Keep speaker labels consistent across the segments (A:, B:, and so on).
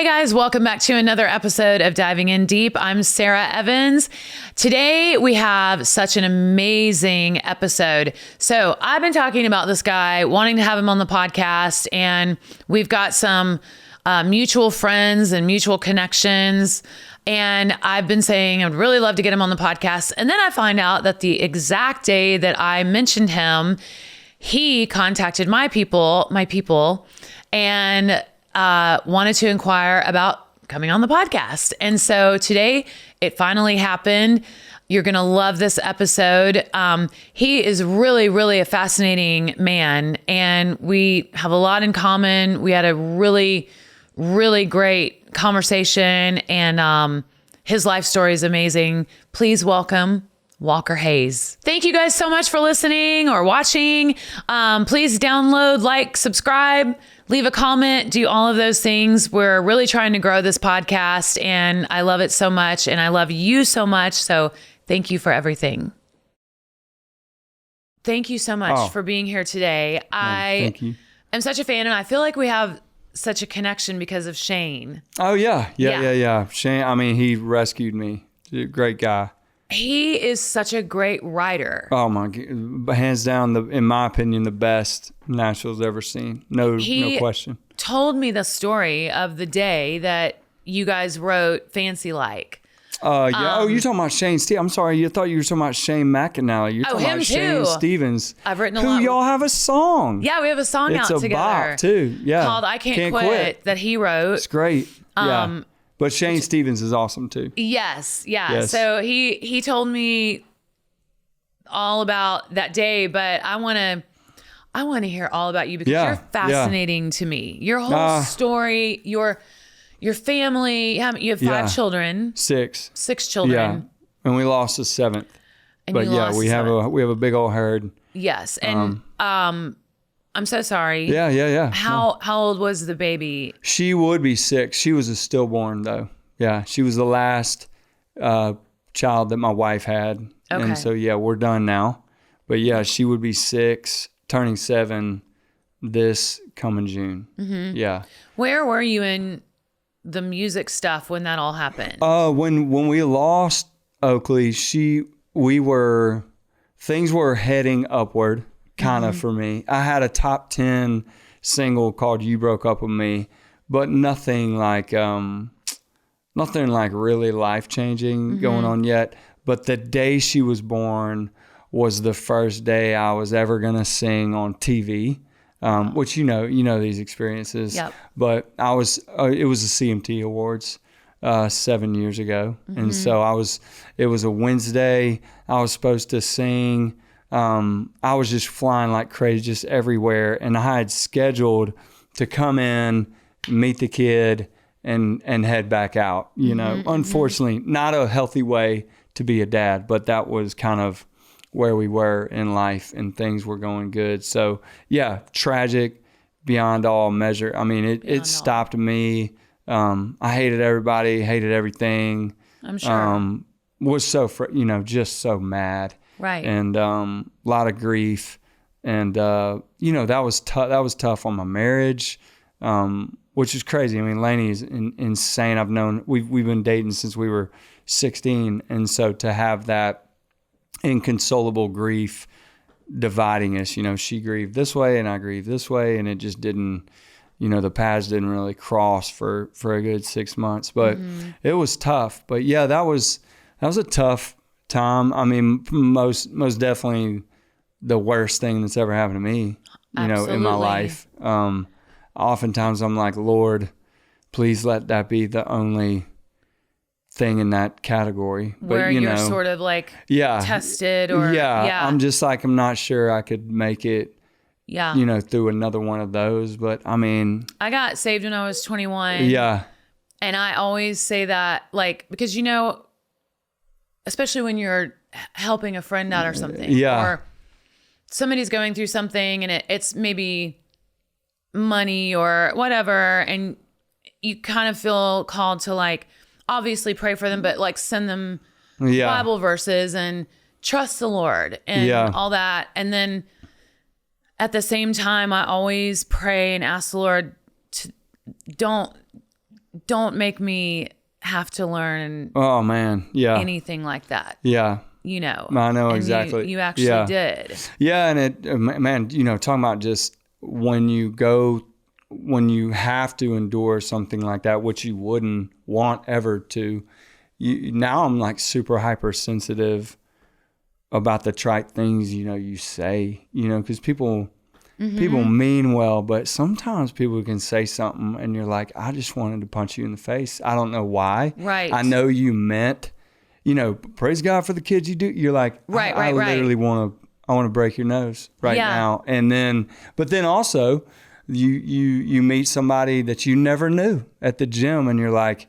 A: Hey guys, welcome back to another episode of Diving In Deep. I'm Sara Evans. Today we have such an amazing episode. So I've been talking about this guy, wanting to have him on the podcast, and we've got some mutual friends and mutual connections. And I've been saying I'd really love to get him on the podcast. And then I find out that the exact day that I mentioned him, he contacted my people, and wanted to inquire about coming on the podcast. And so today it finally happened. You're going to love this episode. He is really a fascinating man, and we have a lot in common. We had a really great conversation, and his life story is amazing. Please welcome Walker Hayes. Thank you guys so much for listening or watching. Please download, like, subscribe, leave a comment, do all of those things. We're really trying to grow this podcast, and I love it so much, and I love you so much. So thank you for everything. Thank you so much for being here today.
B: Thank you.
A: I'm such a fan, and I feel like we have such a connection because of Shane.
B: Oh, yeah. Shane, I mean, he rescued me. He's a great guy.
A: He is such a great writer.
B: Oh my God. Hands down, in my opinion, the best Nashville's ever seen. No question.
A: Told me the story of the day that you guys wrote Fancy Like.
B: Yeah. You're talking about Shane Stevens. I'm sorry. I thought you were talking about Shane McAnally. You're talking about Shane Stevens.
A: I've written a lot.
B: Who y'all have a song.
A: Yeah, we have a song out together.
B: It's a bop, too. Yeah.
A: Called I Can't Quit that he wrote.
B: It's great. Yeah. But Shane Stevens is awesome too.
A: Yes. So he told me all about that day, but I want to hear all about you because you're fascinating to me. Your whole story, your family. You have 5 children. 6 children.
B: Yeah, and we lost the 7th. But yeah, we have a big old herd.
A: Yes, and I'm so sorry.
B: Yeah.
A: How old was the baby?
B: She would be 6. She was a stillborn though. Yeah, she was the last child that my wife had. Okay. And so yeah, we're done now. But yeah, she would be 6, turning 7 this coming June. Mm-hmm. Yeah.
A: Where were you in the music stuff when that all happened?
B: When we lost Oakley, things were heading upward. Kind of for me. I had a top 10 single called You Broke Up With Me, but nothing like really life-changing going on yet. But the day she was born was the first day I was ever going to sing on TV, which you know these experiences. Yep. But it was the CMT Awards 7 years ago. And so it was a Wednesday. I was supposed to sing. I was just flying like crazy, just everywhere. And I had scheduled to come in, meet the kid, and head back out. Unfortunately, not a healthy way to be a dad, but that was kind of where we were in life, and things were going good. So yeah, tragic beyond all measure. I mean, it stopped me. I hated everybody, hated everything.
A: I'm sure.
B: Was so, just so mad.
A: Right.
B: And a lot of grief. And, that was tough. That was tough on my marriage, which is crazy. I mean, Laney is insane. We've been dating since we were 16. And so to have that inconsolable grief dividing us, she grieved this way and I grieved this way. And it just didn't, the paths didn't really cross for a good 6 months. But it was tough. But yeah, that was a tough time. I mean, most definitely the worst thing that's ever happened to me, in my life. Oftentimes I'm like, Lord, please let that be the only thing in that category.
A: Where you're sort of like tested or
B: I'm just like, I'm not sure I could make it through another one of those. But I mean,
A: I got saved when I was 21.
B: Yeah.
A: And I always say that, like, because especially when you're helping a friend out or something, or somebody's going through something and it's maybe money or whatever, and you kind of feel called to, like, obviously pray for them, but like send them Bible verses and trust the Lord and all that. And then at the same time, I always pray and ask the Lord to don't don't make me have to learn
B: Oh man. Yeah.
A: anything like that.
B: Yeah.
A: You know.
B: I know
A: And
B: exactly.
A: You actually did.
B: Yeah. And it, man, talking about just when you have to endure something like that, which you wouldn't want ever to, now I'm like super hypersensitive about the trite things, you say, because people mean well, but sometimes people can say something and you're like, I just wanted to punch you in the face. I don't know why.
A: Right.
B: I know you meant, praise God for the kids you do. You're like, I literally want to break your nose now. And then, but then also you meet somebody that you never knew at the gym and you're like,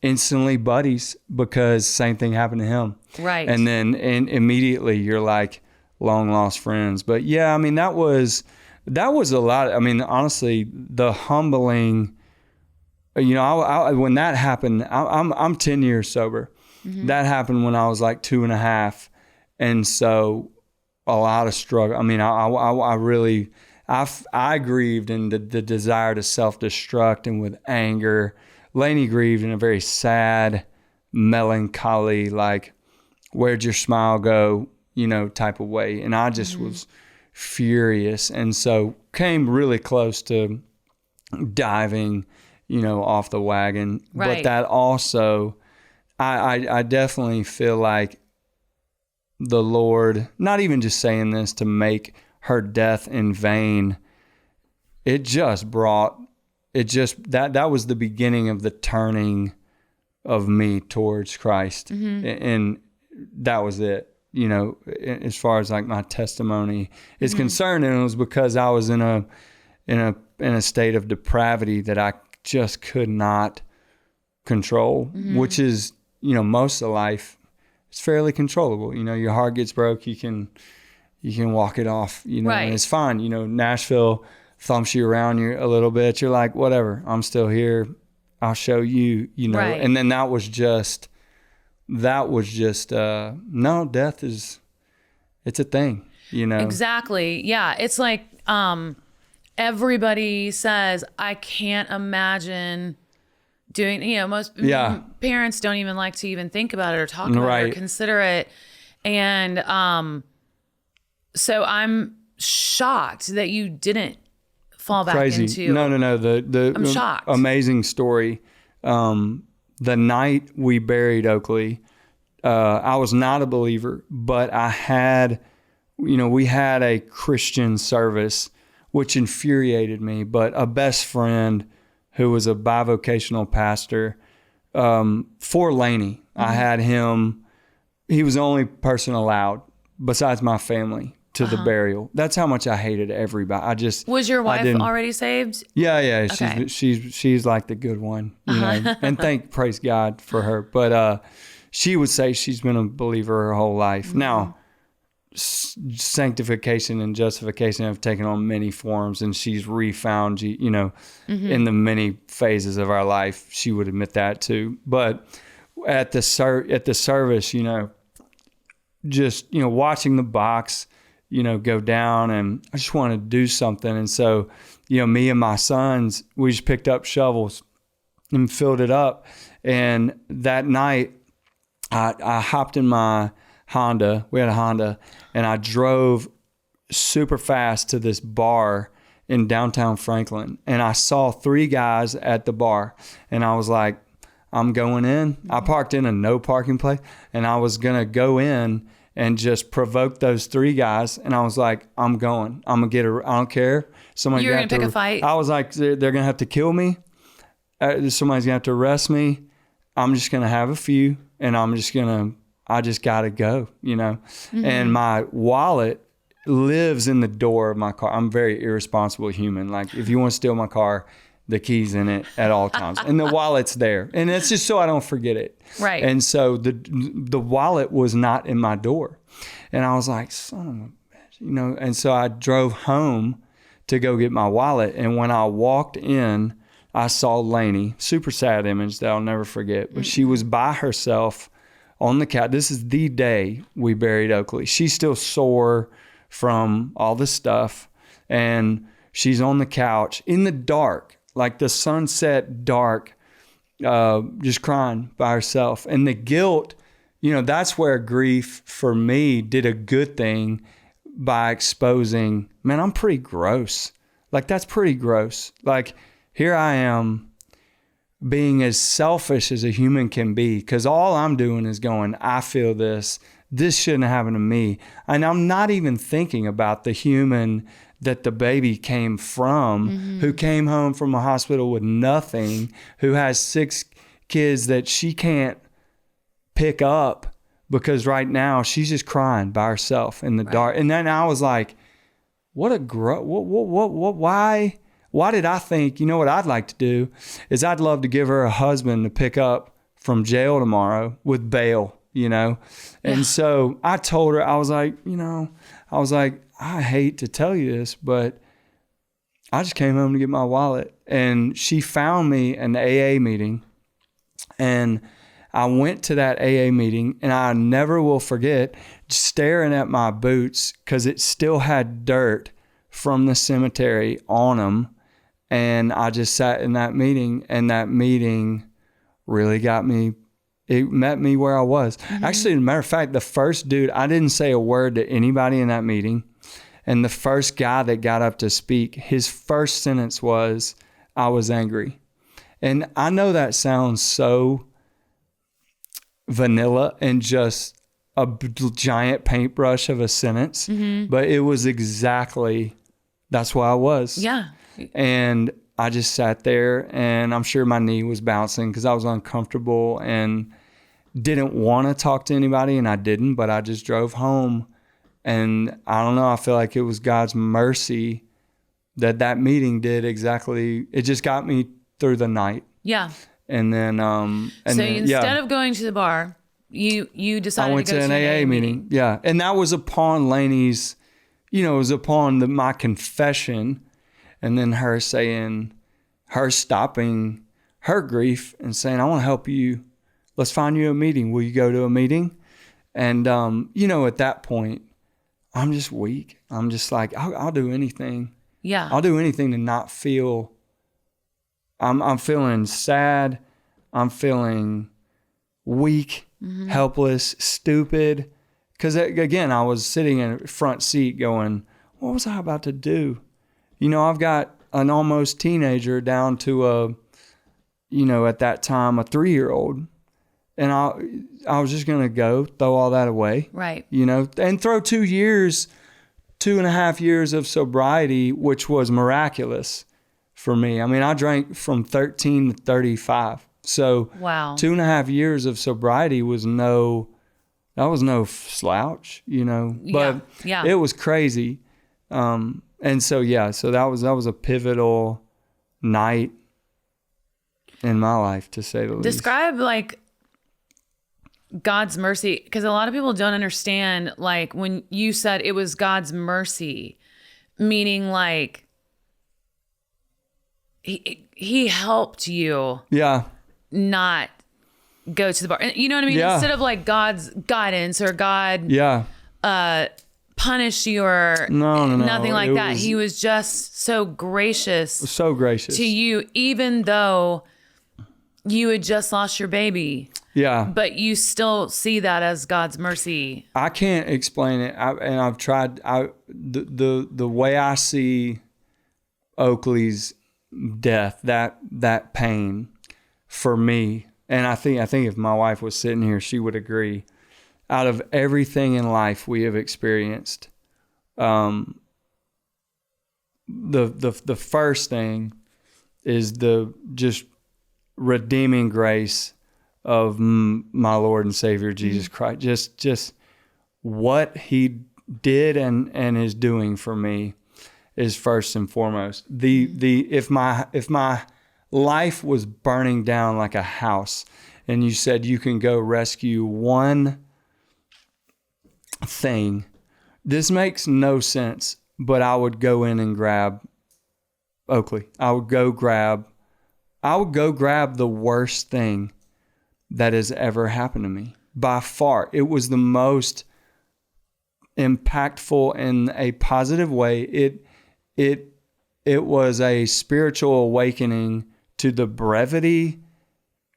B: instantly buddies because same thing happened to him.
A: Right.
B: And then immediately you're like long lost friends. But yeah, I mean, that was a lot. I mean, honestly, the humbling, when that happened, I'm 10 years sober. Mm-hmm. That happened when I was like 2.5. And so a lot of struggle. I mean, I really grieved in the desire to self-destruct and with anger. Laney grieved in a very sad, melancholy, like, where'd your smile go, type of way. And I just was furious. And so came really close to diving, off the wagon.
A: Right.
B: But that also, I definitely feel like the Lord, not even just saying this to make her death in vain, that was the beginning of the turning of me towards Christ. Mm-hmm. And that was it, as far as like my testimony is concerned. And it was because I was in a state of depravity that I just could not control, which is, most of life, it's fairly controllable. Your heart gets broke, you can walk it off,
A: right.
B: And it's fine. Nashville thumps you around a little bit. You're like, whatever, I'm still here. I'll show you,
A: Right.
B: And then that was just, no, death it's a thing,
A: Exactly. Yeah. It's like, everybody says, I can't imagine doing, most parents don't even like to even think about it or talk about it or consider it. And, so I'm shocked that you didn't fall back into.
B: No. I'm
A: shocked.
B: Amazing story. The night we buried Oakley, I was not a believer, but I had, we had a Christian service, which infuriated me, but a best friend who was a bivocational pastor, for Laney, I had him, he was the only person allowed besides my family to the burial. That's how much I hated everybody. Was
A: your wife already saved?
B: Yeah.
A: Okay.
B: She's like the good one, and praise God for her. But she would say she's been a believer her whole life. Mm-hmm. Now, sanctification and justification have taken on many forms, and she's refound, in the many phases of our life. She would admit that too. But at the service, just watching the box, go down, and I just wanted to do something. And so, me and my sons, we just picked up shovels and filled it up. And that night, I hopped in my Honda. We had a Honda, and I drove super fast to this bar in downtown Franklin. And I saw 3 guys at the bar, and I was like, I'm going in. I parked in a no parking place, and I was going to go in and just provoke those 3 guys. And I was like, I'm going. I'm going to I don't care.
A: You're going to pick a fight?
B: I was like, they're going to have to kill me. Somebody's going to have to arrest me. I'm just going to have a few, and I just got to go, Mm-hmm. And my wallet lives in the door of my car. I'm a very irresponsible human. Like, if you want to steal my car, the key's in it at all times, and the wallet's there, and it's just so I don't forget it.
A: Right.
B: And so the wallet was not in my door, and I was like, son of a bitch, And so I drove home to go get my wallet, and when I walked in, I saw Laney. Super sad image that I'll never forget, but she was by herself on the couch. This is the day we buried Oakley. She's still sore from all this stuff, and she's on the couch in the dark. Like the sunset dark, just crying by herself. And the guilt, that's where grief for me did a good thing by exposing, man, I'm pretty gross. Like, that's pretty gross. Like, here I am being as selfish as a human can be, because all I'm doing is going, I feel this shouldn't happen to me. And I'm not even thinking about the human that the baby came from, who came home from a hospital with nothing, who has 6 kids that she can't pick up because right now she's just crying by herself in the dark. And then I was like, why did I think, what I'd like to do is I'd love to give her a husband to pick up from jail tomorrow with bail, And so I told her, I was like, I hate to tell you this, but I just came home to get my wallet. And she found me an AA meeting. And I went to that AA meeting, and I never will forget staring at my boots because it still had dirt from the cemetery on them. And I just sat in that meeting, and that meeting really got me. It met me where I was. Actually, as a matter of fact, the first dude, I didn't say a word to anybody in that meeting. And the first guy that got up to speak, his first sentence was, I was angry. And I know that sounds so vanilla and just a giant paintbrush of a sentence, but it was exactly, that's why I was.
A: Yeah.
B: And I just sat there, and I'm sure my knee was bouncing because I was uncomfortable and didn't want to talk to anybody, and I didn't, but I just drove home. And I don't know, I feel like it was God's mercy that meeting did exactly, it just got me through the night.
A: Yeah.
B: And then,
A: instead of going to the bar, you decided
B: I went
A: to go
B: to an AA meeting. Yeah. And that was upon Laney's, it was upon my confession, and then her stopping her grief and saying, I want to help you. Let's find you a meeting. Will you go to a meeting? And, at that point, I'm just weak. I'm just like, I'll do anything.
A: Yeah.
B: I'll do anything to not feel. I'm feeling sad. I'm feeling weak, helpless, stupid. Because again, I was sitting in a front seat going, what was I about to do? I've got an almost teenager down to at that time, a 3-year-old. And I was just going to go throw all that away.
A: Right.
B: And throw 2.5 years of sobriety, which was miraculous for me. I mean, I drank from 13 to 35. So
A: wow.
B: 2.5 years of sobriety was no slouch, but it was crazy. And so that was a pivotal night in my life, to say the least.
A: Describe God's mercy, because a lot of people don't understand, when you said it was God's mercy, meaning he helped you not go to the bar. You know what I mean?
B: Yeah.
A: Instead of God's guidance or God punish you or nothing like that. He was just so gracious to you, even though you had just lost your baby.
B: Yeah.
A: But you still see that as God's mercy.
B: I can't explain it. And I've tried. The way I see Oakley's death, that pain for me, and I think if my wife was sitting here, she would agree. Out of everything in life we have experienced, the first thing is the just redeeming grace of my Lord and Savior Jesus Christ. Just what he did and is doing for me is first and foremost. If my life was burning down like a house, and you said you can go rescue one thing, this makes no sense, but I would go in and grab Oakley. I would go grab the worst thing that has ever happened to me. By far, it was the most impactful in a positive way. It was a spiritual awakening to the brevity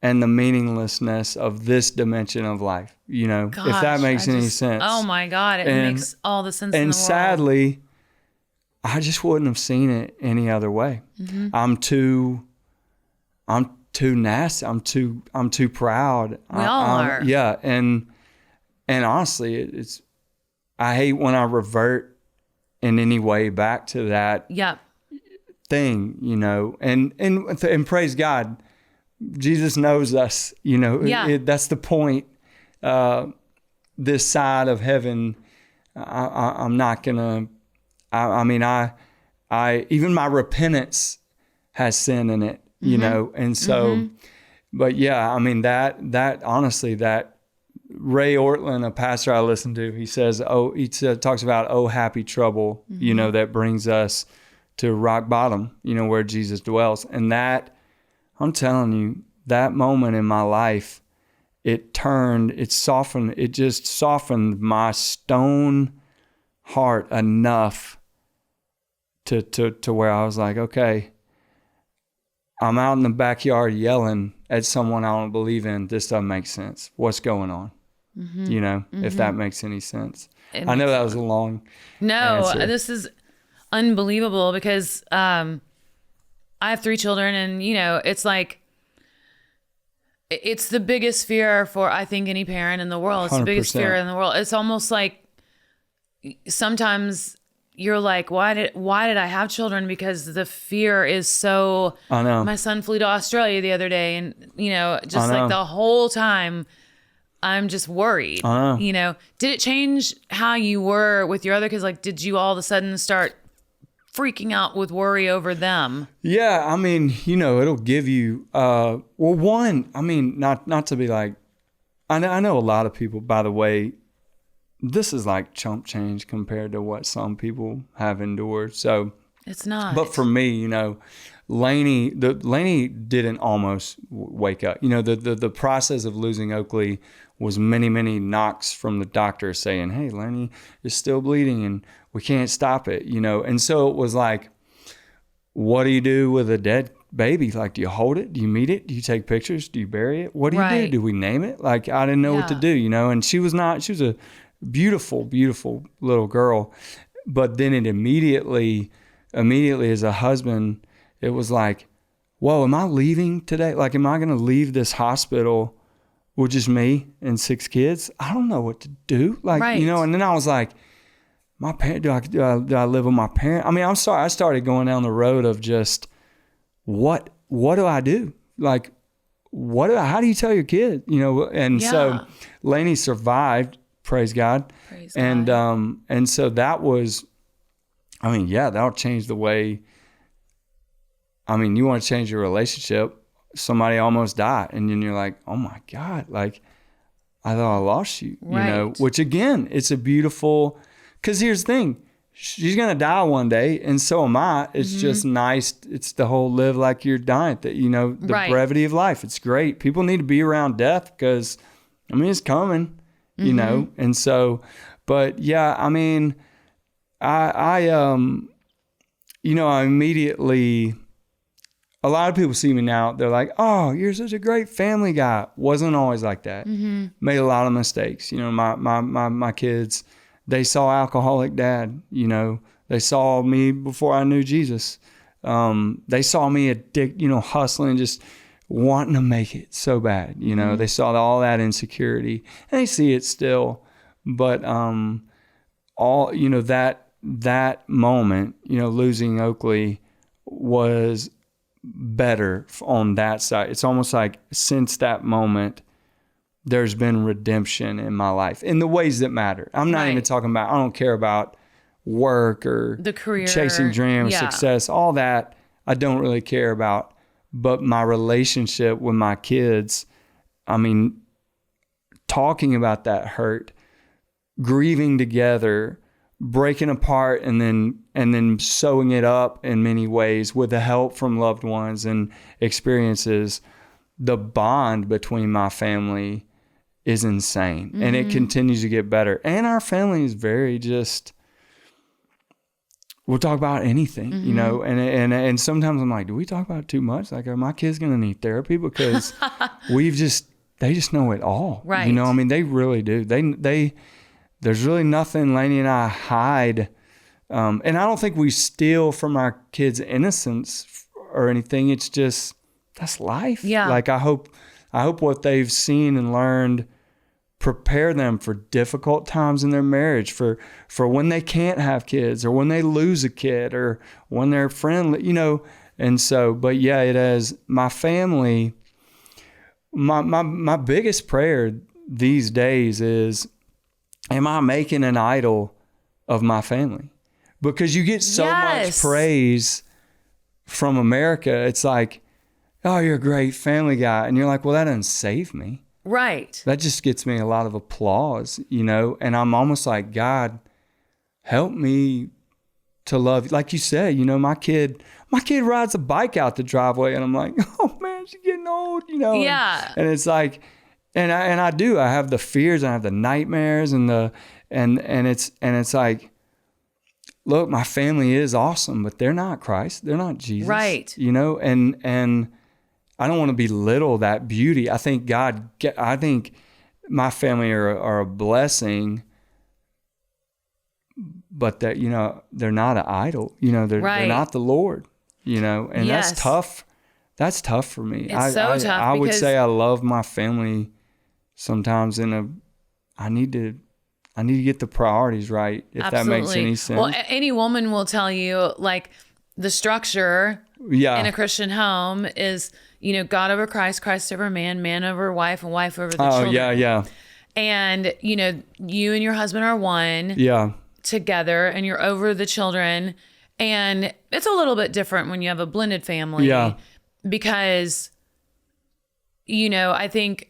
B: and the meaninglessness of this dimension of life, you know,
A: Gosh,
B: if that makes any sense.
A: Oh my God, it makes all the sense in the world.
B: And sadly, I just wouldn't have seen it any other way.
A: Mm-hmm.
B: I'm too nasty. I'm too proud.
A: We all are.
B: Yeah. And honestly, I hate when I revert in any way back to that thing, you know, and praise God, Jesus knows us, you know, that's the point. This side of heaven, I'm not gonna, I mean, even my repentance has sin in it, you know? And so, but yeah, I mean, that honestly, that Ray Ortlund, a pastor I listen to, he says, talks about, oh, happy trouble, you know, that brings us to rock bottom, you know, where Jesus dwells. And that, I'm telling you, that moment in my life, it just softened my stone heart enough to where I was like, okay, I'm out in the backyard yelling at someone I don't believe in. This doesn't make sense. What's going on? You know, if that makes any sense. I know that was a long answer.
A: This is unbelievable because I have 3 children, and you know, it's like, it's the biggest fear for, I think, any parent in the world. It's 100%. The biggest fear in the world. It's almost like sometimes you're like, why did I have children? Because the fear is so.
B: I know.
A: My son flew to Australia the other day, and you know, just like the whole time, I'm just worried.
B: I know.
A: You know, did it change how you were with your other kids? Like, did you all of a sudden start freaking out with worry over them?
B: Yeah, I mean, you know, it'll give you, one, I mean, not to be like, I know a lot of people, by the way, this is like chump change compared to what some people have endured. So
A: it's not.
B: But for me, you know, Laney didn't almost wake up. You know, the process of losing Oakley was many, many knocks from the doctor saying, hey, Laney is still bleeding and we can't stop it, you know. And so it was like, what do you do with a dead baby? Like, do you hold it? Do you meet it? Do you take pictures? Do you bury it? What do you do? Do we name it? Like, I didn't know what to do, you know. And she was a beautiful, beautiful little girl. But then it immediately as a husband, it was like, whoa, am I leaving today? Like, am I going to leave this hospital with just me and 6 kids? I don't know what to do. Like, you know, and then I was like, my parent, do I live with my parent? I mean, I'm sorry. I started going down the road of just, what do I do? Like, how do you tell your kid? You know, and so Laney survived, praise God. And so that was, I mean, that'll change the way. I mean, you want to change your relationship. Somebody almost died. And then you're like, oh my God, like, I thought I lost you, you know, which again, it's a beautiful, because here's the thing, she's going to die one day. And so am I. It's just nice. It's the whole live like you're dying, that, you know, the brevity of life. It's great. People need to be around death because, I mean, it's coming, you know? And so, but yeah, I mean, I immediately, a lot of people see me now, they're like, oh, you're such a great family guy. Wasn't always like that. Made a lot of mistakes. You know, my kids, they saw alcoholic dad, you know, they saw me before I knew Jesus. They saw me hustling, just wanting to make it so bad. You know, they saw all that insecurity, and they see it still. But, you know, that moment, you know, losing Oakley was better on that side. It's almost like since that moment, there's been redemption in my life in the ways that matter. I'm not even talking about, I don't care about work or
A: the career,
B: chasing dreams, success, all that I don't really care about. But my relationship with my kids, I mean, talking about that hurt, grieving together, breaking apart, and then sewing it up in many ways with the help from loved ones and experiences. The bond between my family is insane, and it continues to get better. And our family is very just, we'll talk about anything, you know, and sometimes I'm like, do we talk about it too much? Like, are my kids going to need therapy? Because they just know it all.
A: Right.
B: You know, I mean, they really do. There's really nothing Laney and I hide. And I don't think we steal from our kids' innocence or anything. It's just, that's life.
A: Yeah.
B: Like, I hope what they've seen and learned prepare them for difficult times in their marriage, for when they can't have kids, or when they lose a kid, or when they're friendly, you know. And so, but yeah, it has my family. My biggest prayer these days is, am I making an idol of my family? Because you get so much praise from America. It's like, oh, you're a great family guy. And you're like, well, that doesn't save me.
A: Right.
B: That just gets me a lot of applause, you know, and I'm almost like, God, help me to love you. Like you said, you know, my kid rides a bike out the driveway, and I'm like, oh man, she's getting old, you know.
A: Yeah.
B: And it's like, and I have the fears, and I have the nightmares, and it's like, look, my family is awesome, but they're not Christ. They're not Jesus.
A: Right.
B: You know, and I don't want to belittle that beauty. I think my family are a blessing, but that, you know, they're not an idol. You know, they're not the Lord, you know, and that's tough. That's tough for me.
A: It's so tough.
B: I would say I love my family sometimes I need to get the priorities right, if that makes any sense.
A: Well, any woman will tell you, like, the structure in a Christian home is, you know, God over Christ, Christ over man, man over wife, and wife over the children.
B: Oh, yeah.
A: And, you know, you and your husband are one together, and you're over the children. And it's a little bit different when you have a blended family. Yeah. Because, you know, I think,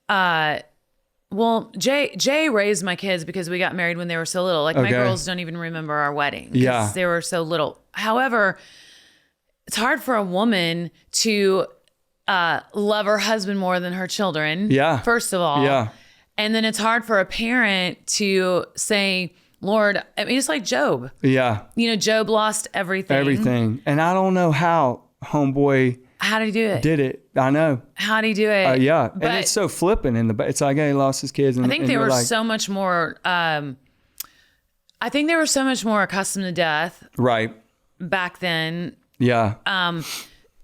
A: well, Jay raised my kids because we got married when they were so little. Like, my girls don't even remember our wedding because they were so little. However, it's hard for a woman to love her husband more than her children. Yeah. First of all. Yeah. And then it's hard for a parent to say, Lord, I mean, it's like Job. Yeah. You know, Job lost everything.
B: Everything. And I don't know how homeboy
A: How did he do it?
B: Did it. I know.
A: How did he do it?
B: Yeah. But and it's so flippant it's like, he lost his kids. And
A: I think they were like, so much more, I think they were so much more accustomed to death. Right. Back then. Yeah.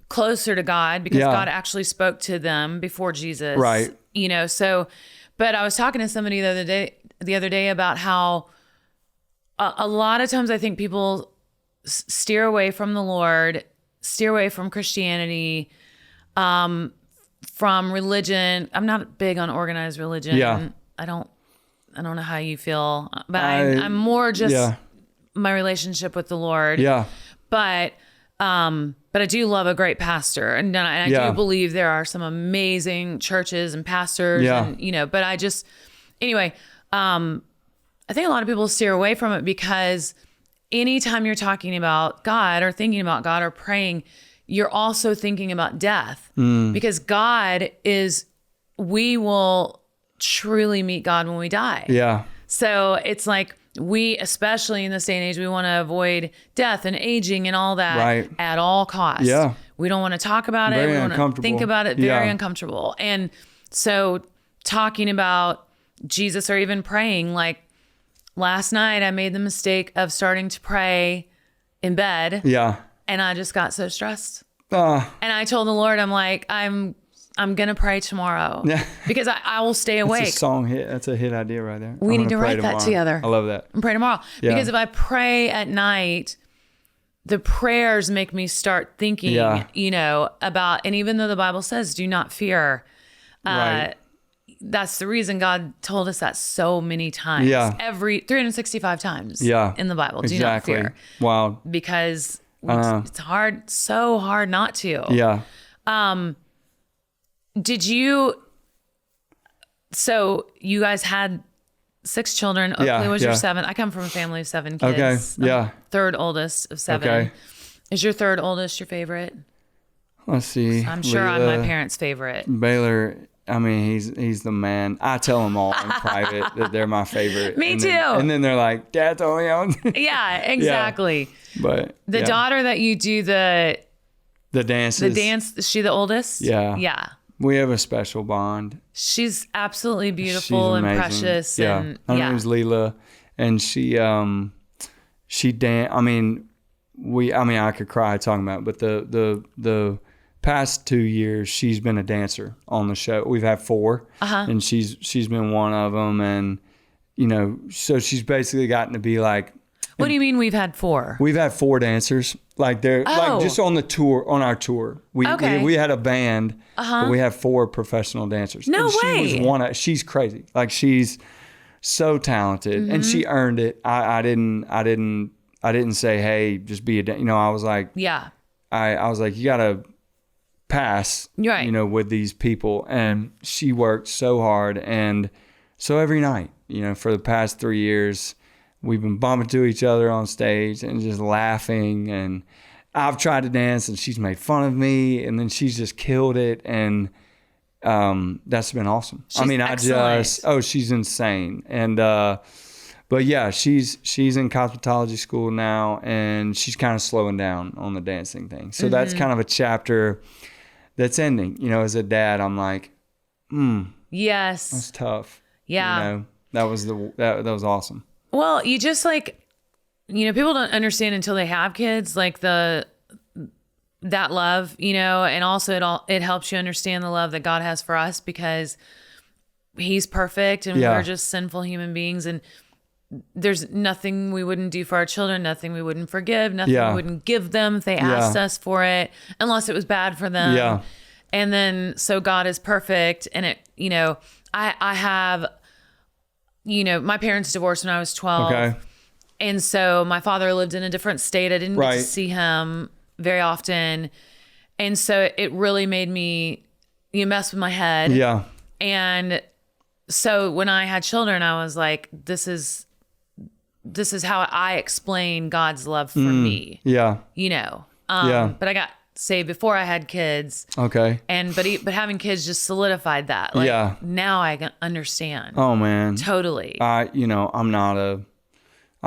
A: Closer to God, because God actually spoke to them before Jesus. Right. You know, so, but I was talking to somebody the other day about how a lot of times I think people steer away from the Lord, steer away from Christianity, from religion. I'm not big on organized religion. Yeah. I don't know how you feel, but I'm more just my relationship with the Lord. Yeah. But I do love a great pastor, and I do believe there are some amazing churches and pastors, and, you know, but I just, anyway, I think a lot of people steer away from it because anytime you're talking about God or thinking about God or praying, you're also thinking about death, because God we will truly meet God when we die. Yeah. So it's like, we, especially in this day and age, we want to avoid death and aging and all that at all costs. Yeah. We don't want to talk about it. We want to think about it. Very uncomfortable. And so talking about Jesus or even praying, like last night I made the mistake of starting to pray in bed. Yeah. And I just got so stressed. And I told the Lord, I'm like, I'm going to pray tomorrow because I will stay awake.
B: That's a song hit. That's a hit idea right there.
A: We need to write that together.
B: I love that.
A: And pray tomorrow. Yeah. Because if I pray at night, the prayers make me start thinking, you know, about, and even though the Bible says, do not fear, that's the reason God told us that so many times. Yeah. Every 365 times in the Bible. Do not fear. Wow. Because it's hard, so hard not to. Yeah. So you guys had 6 children. Oakley was your 7th. I come from a family of 7 kids. Okay. Yeah. Third oldest of 7. Okay. Is your third oldest your favorite?
B: Let's see.
A: I'm sure I'm my parents' favorite.
B: Baylor I mean, he's the man. I tell them all in private that they're my favorite.
A: Me too.
B: And then they're like, Dad's only on.
A: Yeah, exactly.
B: Yeah. But
A: the daughter that you do the
B: dances.
A: The dance, is she the oldest?
B: Yeah.
A: Yeah.
B: We have a special bond.
A: She's absolutely beautiful and precious.
B: Yeah.
A: And
B: Her name's Leela, and she I mean, I could cry talking about it, but the past 2 years she's been a dancer on the show. We've had 4, and she's been one of them, and so she's basically gotten to be like.
A: What do you mean we've had 4?
B: We've had 4 dancers. Like they're like just on our tour. We had a band, but we have 4 professional dancers.
A: No way.
B: She was she's crazy. Like she's so talented, and she earned it. I didn't say, hey, just be a I was like, I was like, you gotta pass, with these people, and she worked so hard, and so every night, for the past 3 years. We've been bumping to each other on stage and just laughing, and I've tried to dance and she's made fun of me, and then she's just killed it, and that's been awesome.
A: Excellent.
B: She's insane. And but yeah, she's in cosmetology school now, and she's kind of slowing down on the dancing thing. So that's kind of a chapter that's ending. As a dad, I'm like,
A: yes,
B: that's tough.
A: Yeah.
B: That was awesome.
A: Well, you just people don't understand until they have kids, like that love, and also it helps you understand the love that God has for us, because he's perfect and we're just sinful human beings, and there's nothing we wouldn't do for our children, nothing we wouldn't forgive, nothing we wouldn't give them if they asked us for it, unless it was bad for them.
B: Yeah.
A: And then, so God is perfect, and I have, my parents divorced when I was 12.
B: Okay.
A: And so my father lived in a different state. I didn't get to see him very often. And so it really made me mess with my head.
B: Yeah.
A: And so when I had children, I was like, this is how I explain God's love for me.
B: Yeah.
A: But I got saved before I had kids.
B: Okay.
A: But having kids just solidified that. Now I can understand.
B: Oh man.
A: Totally.
B: I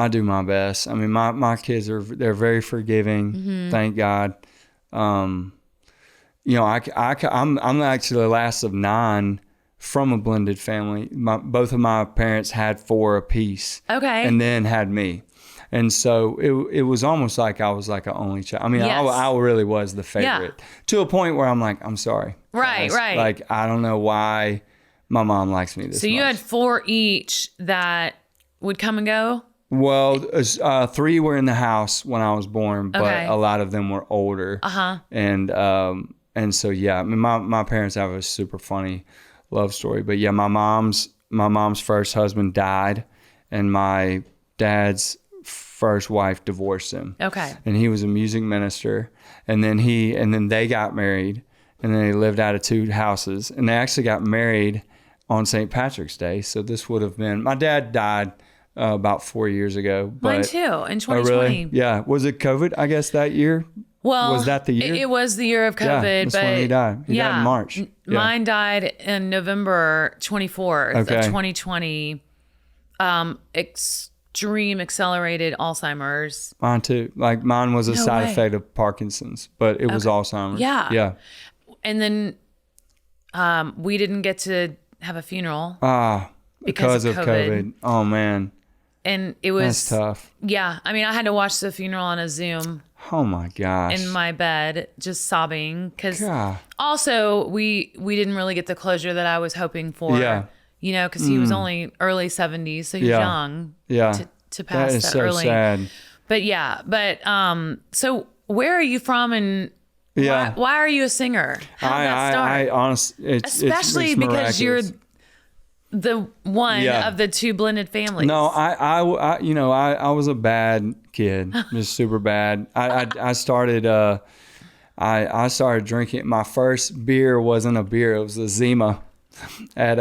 B: do my best. I mean, my kids they're very forgiving. Thank God. I'm actually the last of 9 from a blended family. Both of my parents had 4 apiece. Okay. And then had me. And so it was almost like I was like an only child. I mean, I really was the favorite to a point where I'm like, I'm sorry.
A: Right,
B: guys.
A: right.
B: Like, I don't know why my mom likes me this much.
A: So you had 4 each that would come and go?
B: Well, 3 were in the house when I was born, but a lot of them were older. And so, yeah, I mean, my parents have a super funny love story. But yeah, my mom's first husband died, and my dad's first wife divorced him. Okay. And he was a music minister, and then they got married, and then they lived out of 2 houses, and they actually got married on St. Patrick's Day. So this would have been, my dad died about 4 years ago.
A: Mine too, in 2020.
B: Oh, really? Yeah. Was it COVID, I guess, that year?
A: Well,
B: was that the year?
A: It was the year of COVID.
B: Yeah, that's when he died. He died in March.
A: Mine died in November 24th of 2020. Extreme accelerated Alzheimer's.
B: Mine too. Like, mine was a side effect of Parkinson's, but it was Alzheimer's.
A: Yeah.
B: Yeah.
A: And then we didn't get to have a funeral.
B: Because of COVID. Oh, man.
A: And it was...
B: That's tough.
A: Yeah. I mean, I had to watch the funeral on a Zoom.
B: Oh, my gosh.
A: In my bed, just sobbing. Because also, we didn't really get the closure that I was hoping for. Yeah. Because he was only early 70s, so he was young to pass that so early. Sad. But so where are you from, and why are you a singer? How did that start?
B: I honestly,
A: especially because you're the one of the 2 blended families.
B: No, I was a bad kid, just super bad. I started I started drinking. My first beer wasn't a beer; it was a Zima. At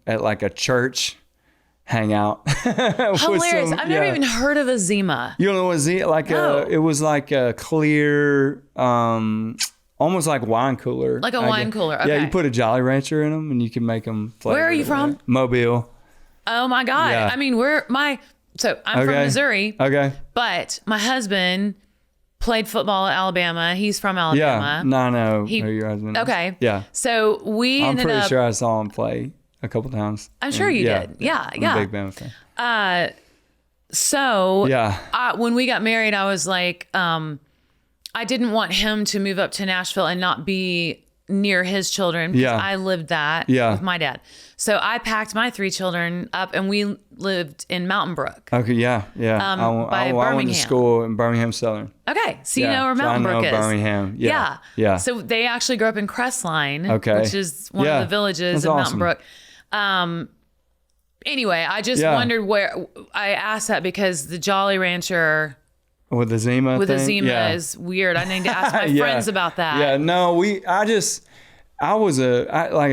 B: like a church hangout.
A: Hilarious. I've never even heard of a Zima.
B: You don't know what Zima? It was like a clear almost like wine cooler.
A: Like a wine cooler. Okay.
B: Yeah, you put a Jolly Rancher in them and you can make them flavored.
A: Where are you from?
B: Mobile.
A: Oh my God.
B: Yeah.
A: I mean, I'm from Missouri.
B: Okay.
A: But my husband played football at Alabama. He's from Alabama.
B: Yeah. No, I know who your husband is.
A: Okay.
B: Yeah.
A: So
B: I'm pretty sure I saw him play a couple times.
A: I'm sure you did. Yeah.
B: I'm a big Bama fan.
A: So when we got married, I was like, I didn't want him to move up to Nashville and not be near his children because I lived that with my dad. So I packed my 3 children up and we lived in Mountain Brook.
B: Okay, yeah.
A: By Birmingham.
B: I went to school in Birmingham Southern.
A: Okay, so you know where Mountain Brook is.
B: Birmingham. Yeah.
A: So they actually grew up in Crestline, which is one of the villages of Mountain Brook. Anyway, I just wondered where I asked that because the Jolly Rancher
B: with the Zima
A: is weird. I need to ask my friends about that.
B: Yeah, no, like I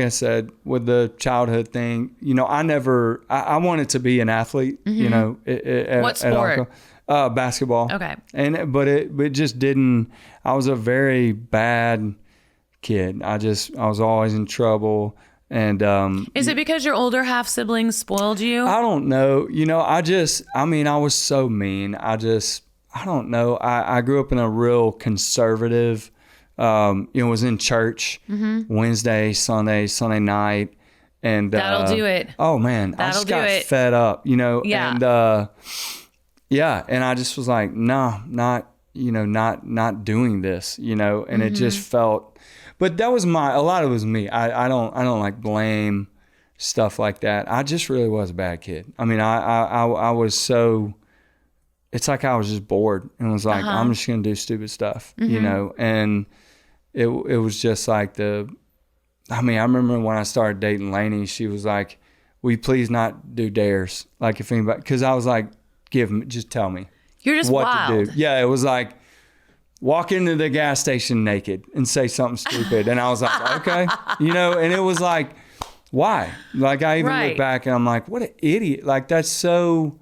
B: said, with the childhood thing, I wanted to be an athlete,
A: What sport?
B: Basketball.
A: Okay.
B: But it just didn't, I was a very bad kid. I was always in trouble. And
A: is it because your older half siblings spoiled you?
B: I don't know. I was so mean. I don't know. I grew up in a real conservative, was in church Wednesday, Sunday night. And
A: that'll do it.
B: Oh man, I just got fed up,
A: Yeah.
B: And and I just was like, no, not doing this, and it just felt, but that was a lot of it was me. I don't like blame stuff like that. I just really was a bad kid. I mean, I was so, it's like I was just bored and was like, I'm just going to do stupid stuff, and it was just like I remember when I started dating Laney, she was like, will you please not do dares? Like if anybody, cause I was like, just tell me.
A: You're just
B: what
A: wild.
B: to do. Yeah. It was like, walk into the gas station naked and say something stupid. And I was like, okay, and it was like, why? Like I even look back and I'm like, what an idiot. Like that's so,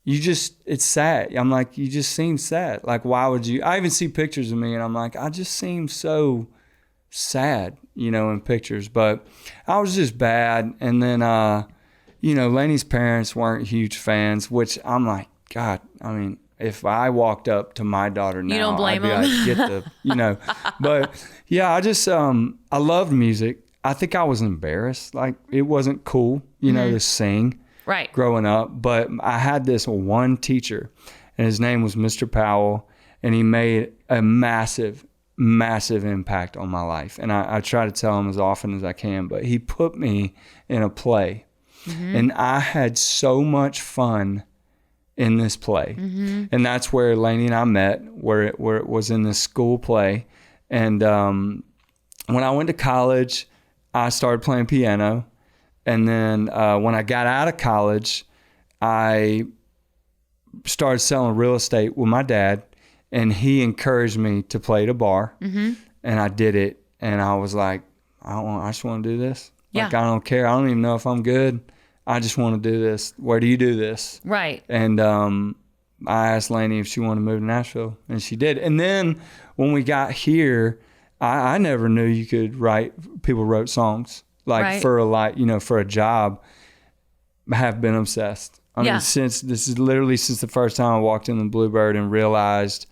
B: it's sad. I'm like, you just seem sad. Like, why would you? I even see pictures of me and I'm like, I just seem so sad, in pictures. But I was just bad. And then, Laney's parents weren't huge fans, which I'm like, God, I mean, if I walked up to my daughter now,
A: you don't blame
B: I'd be
A: them.
B: like, get the, But yeah, I loved music. I think I was embarrassed. Like, it wasn't cool, to sing.
A: Right.
B: Growing up, but I had this one teacher and his name was Mr. Powell, and he made a massive impact on my life. And I try to tell him as often as I can, but he put me in a play and I had so much fun in this play. And that's where Laney and I met, where it was in this school play. And when I went to college, I started playing piano. And then when I got out of college, I started selling real estate with my dad, and he encouraged me to play at a bar. And I did it, and I was like, I just want to do this.
A: Yeah.
B: Like, I don't care. I don't even know if I'm good. I just want to do this. Where do you do this?
A: Right.
B: And I asked Laney if she wanted to move to Nashville, and she did. And then when we got here, I never knew you could write, people wrote songs. Like for a job, I have been obsessed. I mean, since the first time I walked in the Bluebird and realized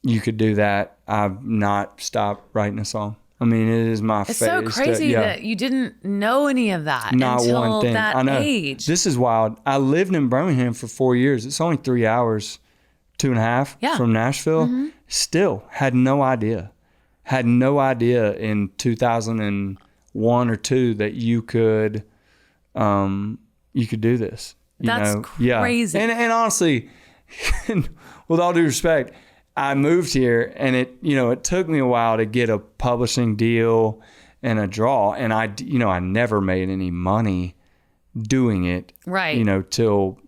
B: you could do that, I've not stopped writing a song. I mean, it is my favorite.
A: It's so crazy that you didn't know any of that until
B: one thing.
A: that
B: I know.
A: age.
B: This is wild. I lived in Birmingham for 4 years. It's only 3 hours, 2.5 from Nashville. Still had no idea. Had no idea in 2001 or 2 that you could do this.
A: That's crazy.
B: Yeah. And honestly, with all due respect, I moved here and it took me a while to get a publishing deal and a draw. And I never made any money doing it, till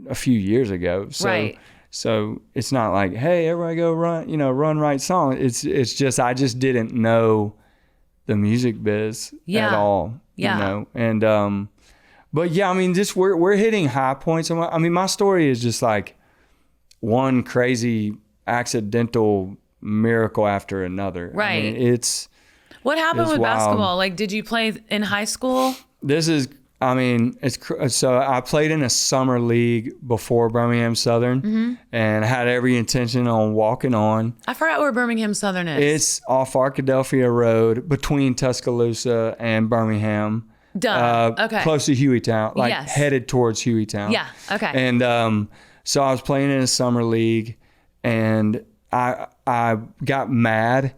B: a few years ago. So it's not like, hey, everybody go run, write songs. It's just, I just didn't know the music biz at all, and, but yeah, I mean, just we're hitting high points. I mean, my story is just like one crazy accidental miracle after another.
A: Right.
B: I mean,
A: what happened with
B: wild.
A: basketball? Like, did you play in high school?
B: So I played in a summer league before Birmingham Southern and had every intention on walking on.
A: I forgot where Birmingham Southern is.
B: It's off Arkadelphia Road between Tuscaloosa and Birmingham.
A: Okay.
B: Close to Hueytown, headed towards Hueytown.
A: Yeah. Okay.
B: And so I was playing in a summer league, and I got mad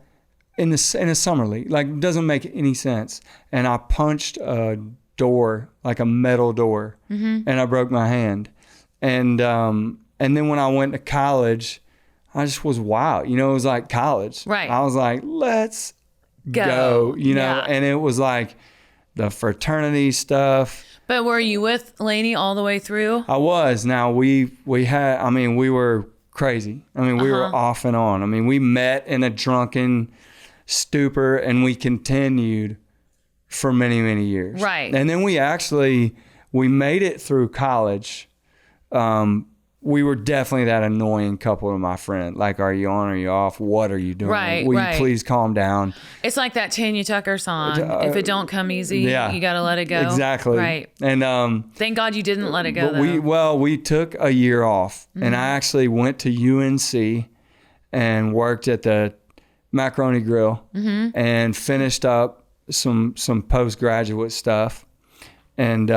B: in a summer league. Like, it doesn't make any sense. And I punched a door, like a metal door, and I broke my hand. And then when I went to college, I just was wild. You know, it was like college.
A: Right.
B: I was like, let's go. You know, and it was like the fraternity stuff.
A: But were you with Laney all the way through?
B: I was. Now we were crazy. I mean, we were off and on. I mean, we met in a drunken stupor, and we continued for many, many years.
A: Right.
B: And then we made it through college. We were definitely that annoying couple to my friend. Like, are you on? Are you off? What are you doing?
A: Right.
B: Will you please calm down?
A: It's like that Tanya Tucker song. If it don't come easy, you got to let it go.
B: Exactly.
A: Right.
B: And
A: thank God you didn't let it go, though.
B: We took a year off, and I actually went to UNC and worked at the Macaroni Grill and finished up some postgraduate stuff, and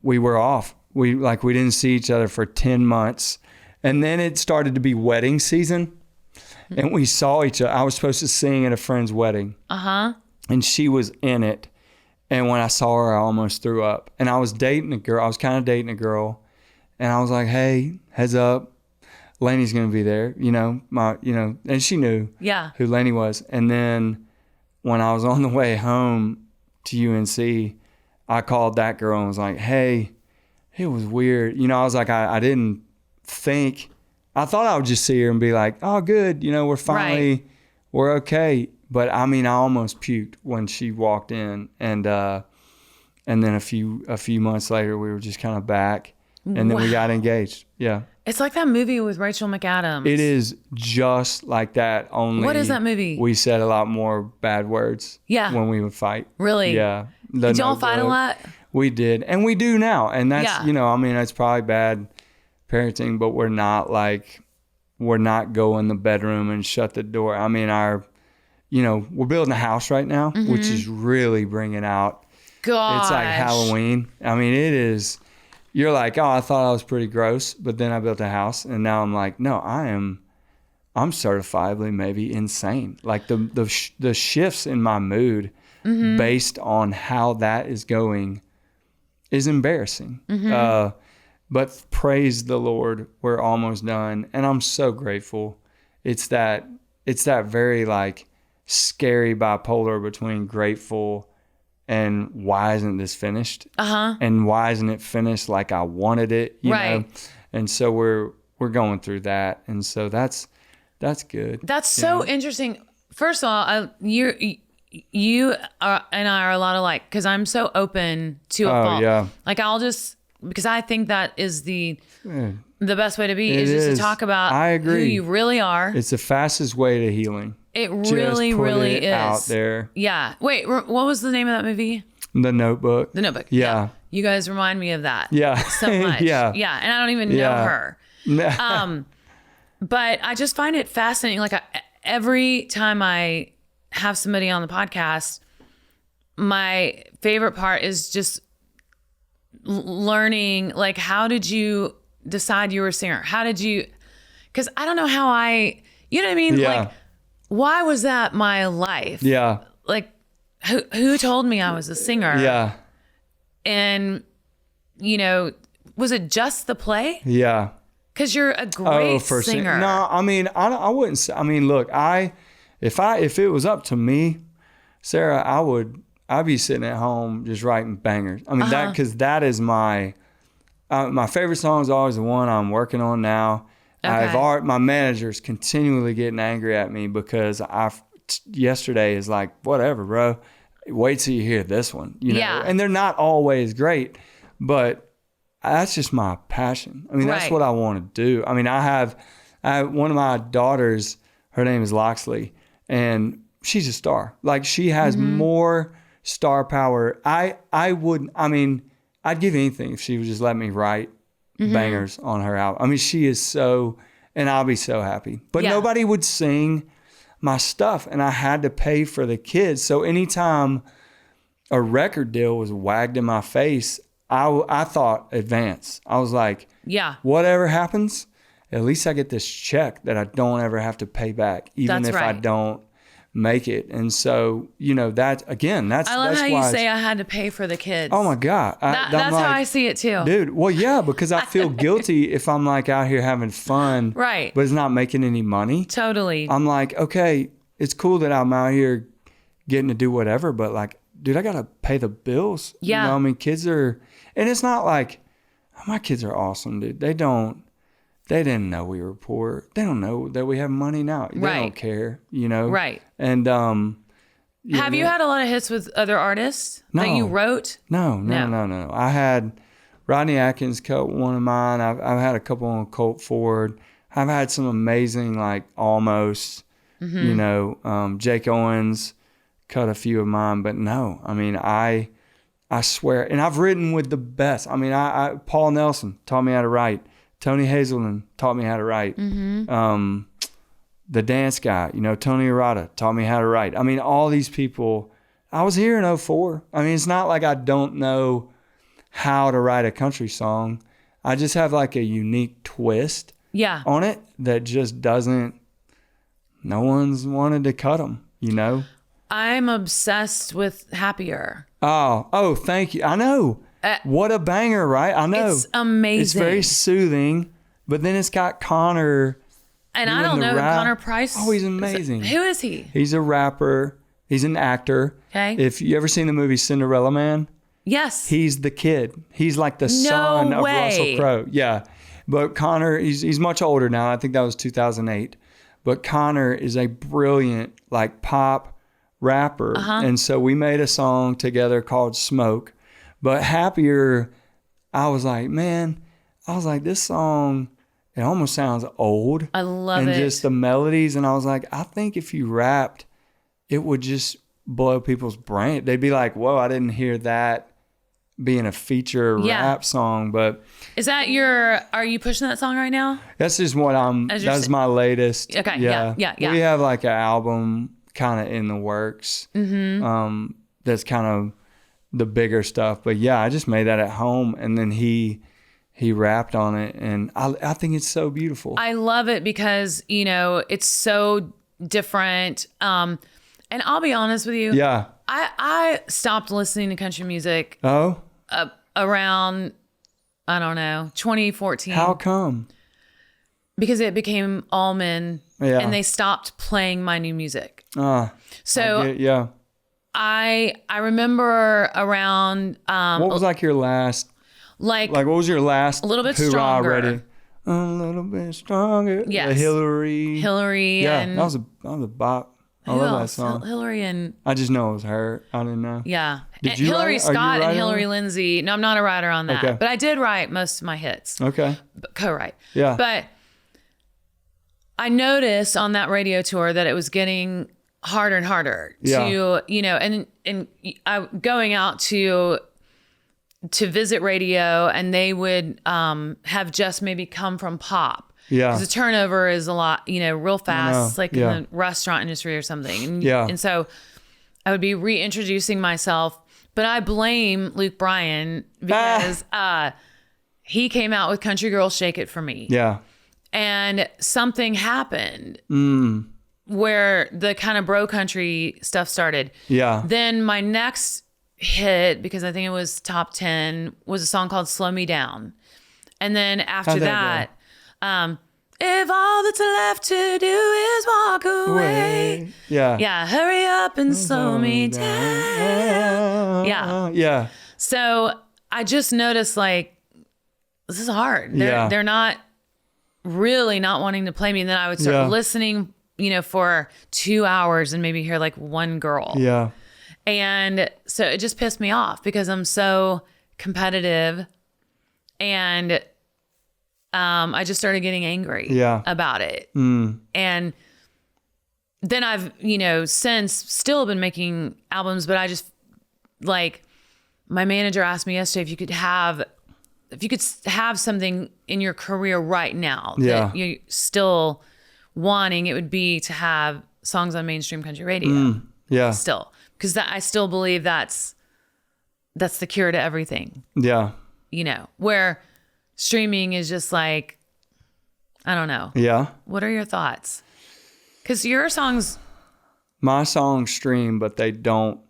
B: we were off. We didn't see each other for 10 months, and then it started to be wedding season, and we saw each other. I was supposed to sing at a friend's wedding, and she was in it, and when I saw her, I almost threw up. And I was dating a girl. I was kind of dating a girl, and I was like, "Hey, heads up, Laney's gonna be there." And she knew who Laney was. And then when I was on the way home to UNC, I called that girl and was like, "Hey, it was weird." I was like, I didn't think, I thought I would just see her and be like, "Oh, good. We're okay." But I mean, I almost puked when she walked in, and then a few months later, we were just kind of back, and then we got engaged. Yeah.
A: It's like that movie with Rachel McAdams.
B: It is just like that. Only
A: what is that movie?
B: We said a lot more bad words. When we would fight.
A: Really?
B: Yeah.
A: Did y'all fight a lot?
B: We did, and we do now, and that's that's probably bad parenting, but we're not going the bedroom and shut the door. I mean, we're building a house right now, which is really bringing out.
A: Gosh.
B: It's like Halloween. I mean, it is. You're like, "Oh, I thought I was pretty gross," but then I built a house, and now I'm like, no, I'm certifiably maybe insane. Like the shifts in my mood based on how that is going is embarrassing. But praise the Lord, we're almost done, and I'm so grateful. It's that very like scary bipolar between grateful and why isn't this finished? And why isn't it finished like I wanted it? You know? And so we're going through that, and so that's good.
A: That's so interesting. First of all, you and I are a lot alike because I'm so open to a fault.
B: Yeah.
A: Like because I think that is the best way to be is just to talk about
B: I agree.
A: who you really are.
B: It's the fastest way to healing.
A: It really, really is.
B: Out there.
A: Yeah. Wait, what was the name of that movie?
B: The Notebook.
A: The Notebook.
B: Yeah.
A: You guys remind me of that.
B: Yeah.
A: So much.
B: Yeah.
A: Yeah. And I don't even know her. But I just find it fascinating. Like every time I have somebody on the podcast, my favorite part is just learning, like, how did you decide you were a singer? How did you, because I don't know how you know what I mean?
B: Yeah.
A: Like, why was that my life?
B: Yeah.
A: Like, who told me I was a singer?
B: Yeah.
A: And, was it just the play?
B: Yeah.
A: Because you're a great singer.
B: No, I mean, I wouldn't say, I mean, look, if it was up to me, Sarah, I'd be sitting at home just writing bangers. I mean, because that is my favorite song is always the one I'm working on now. Okay. My manager's continually getting angry at me because yesterday is like, whatever, bro. Wait till you hear this one.
A: Yeah.
B: And they're not always great, but that's just my passion. I mean, that's what I want to do. I mean, I have one of my daughters, Her name is Loxley, and she's a star. Like, she has more star power. I'd give anything if she would just let me write bangers on her album. I mean, she is so, and I'll be so happy. But nobody would sing my stuff, and I had to pay for the kids. So anytime a record deal was wagged in my face, I thought advance. I was like, whatever happens, at least I get this check that I don't ever have to pay back, even if I don't make it. And so, you know, that's
A: I love how you say I had to pay for the kids.
B: Oh my God.
A: That's like, how I see it too.
B: Dude, well, yeah, because I feel guilty if I'm like out here having fun,
A: right?
B: But it's not making any money.
A: Totally. I'm
B: like, okay, it's cool that I'm out here getting to do whatever, but like, dude, I got to pay the bills.
A: Yeah.
B: You know, I mean, kids are, and it's not like, my kids are awesome, dude. They didn't know we were poor. They don't know that we have money now. They don't care, you know?
A: Right.
B: And,
A: have you had a lot of hits with other artists that you wrote?
B: No. I had Rodney Atkins cut one of mine. I've had a couple on Colt Ford. I've had some amazing, like, almost, you know, Jake Owens cut a few of mine, but no, I mean, I swear, and I've written with the best. I mean, Paul Nelson taught me how to write. Tony Hazelden taught me how to write. The dance guy, you know, Tony Arata taught me how to write. I mean, all these people, I was here in 2004. I mean, it's not like I don't know how to write a country song. I just have like a unique twist on it that just doesn't, no one's wanted to cut them, you know?
A: I'm obsessed with Happier.
B: Oh, thank you. I know. What a banger, right? I know.
A: It's amazing.
B: It's very soothing, but then it's got Connor.
A: And I don't know Connor Price.
B: Oh, he's amazing.
A: Who is he?
B: He's a rapper. He's an actor.
A: Okay.
B: If you ever seen the movie Cinderella Man?
A: Yes.
B: He's the kid. He's like the son of Russell Crowe. Yeah. But Connor, he's much older now. I think that was 2008. But Connor is a brilliant, like, pop rapper. And so we made a song together called Smoke. But Happier, I was like, this song, it almost sounds old.
A: I love it.
B: And just the melodies. And I was like, I think if you rapped, it would just blow people's brain. They'd be like, whoa, I didn't hear that being a feature rap song. But
A: is that are you pushing that song right now?
B: That's just what that's my latest.
A: Okay. Yeah.
B: We have like an album kind of in the works. That's kind of the bigger stuff. But yeah, I just made that at home, and then he rapped on it, and I think it's so beautiful.
A: I love it because, you know, it's so different. And I'll be honest with you.
B: Yeah.
A: I stopped listening to country music.
B: Oh?
A: Around, I don't know, 2014.
B: How come?
A: Because it became all men, and they stopped playing my new music. So I remember around
B: what was like your last like what was your last
A: a little bit stronger
B: ready? A little bit stronger.
A: Yes.
B: The Hillary. Yeah,
A: and
B: that was a bop. I love that song.
A: Hillary and
B: I just know it was her. I didn't know.
A: Yeah.
B: Did you
A: Hillary Scott and Hillary
B: on?
A: Lindsay. No, I'm not a writer on that.
B: Okay.
A: But I did write most of my hits.
B: Okay.
A: Co-write.
B: Yeah.
A: But I noticed on that radio tour that it was getting harder and harder to, you know, and I going out to visit radio, and they would have just maybe come from pop.
B: Yeah.
A: Because the turnover is a lot, you know, real fast, like in the restaurant industry or something. And so I would be reintroducing myself, but I blame Luke Bryan because he came out with Country Girl Shake It for me.
B: Yeah.
A: And something happened where the kind of bro country stuff started. Yeah. Then my next hit, because I think it was top 10, was a song called Slow Me Down. And then after that, if all that's left to do is walk away. Yeah, hurry up and slow me down. Yeah. So I just noticed, like, this is hard. They're not really not wanting to play me. And then I would start listening, you know, for 2 hours and maybe hear like one girl. Yeah. And so it just pissed me off because I'm so competitive, and I just started getting angry about it. And then I've, since still been making albums, but I just like, my manager asked me yesterday if you could have something in your career right now that you're still wanting, it would be to have songs on mainstream country radio. Still, because I still believe that's the cure to everything.
B: Yeah.
A: Where streaming is just like, I don't know.
B: Yeah.
A: What are your thoughts? Because
B: my songs stream, but they don't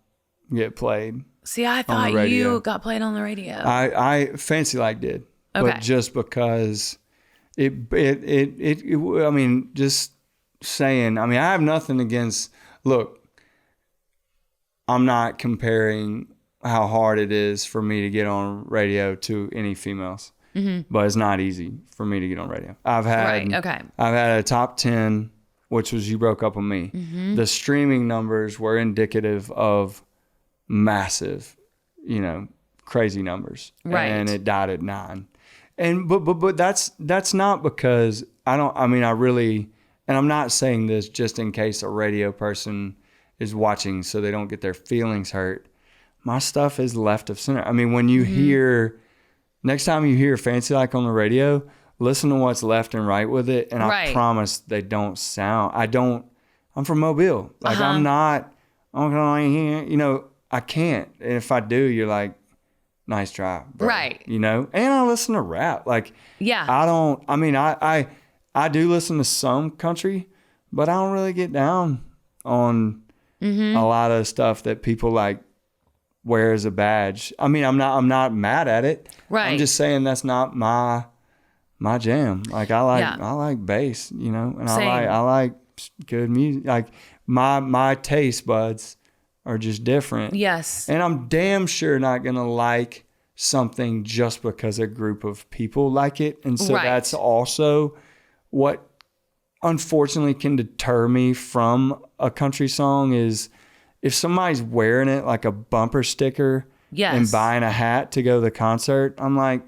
B: get played.
A: See, I thought you got played on the radio.
B: I Fancy Like did.
A: Okay.
B: But just because it I mean, just saying, I mean, I have nothing against, look, I'm not comparing how hard it is for me to get on radio to any females. But it's not easy for me to get on radio. I've had a top 10, which was You Broke Up With Me. The streaming numbers were indicative of massive, crazy numbers.
A: Right.
B: And it died at 9. And but that's not because and I'm not saying this just in case a radio person is watching so they don't get their feelings hurt. My stuff is left of center. I mean, when you hear, next time you hear Fancy Like on the radio, listen to what's left and right with it. And I promise they don't sound, I'm from Mobile. Like I'm not, I can't. And if I do, you're like, nice try, bro.
A: Right.
B: And I listen to rap. Like, I do listen to some country, but I don't really get down on a lot of stuff that people like wear as a badge. I mean, I'm not mad at it.
A: Right.
B: I'm just saying that's not my jam. Like I like bass, and
A: Same.
B: I like good music. Like my taste buds are just different.
A: Yes.
B: And I'm damn sure not going to like something just because a group of people like it. And so that's also what unfortunately can deter me from a country song is if somebody's wearing it like a bumper sticker and buying a hat to go to the concert, I'm like,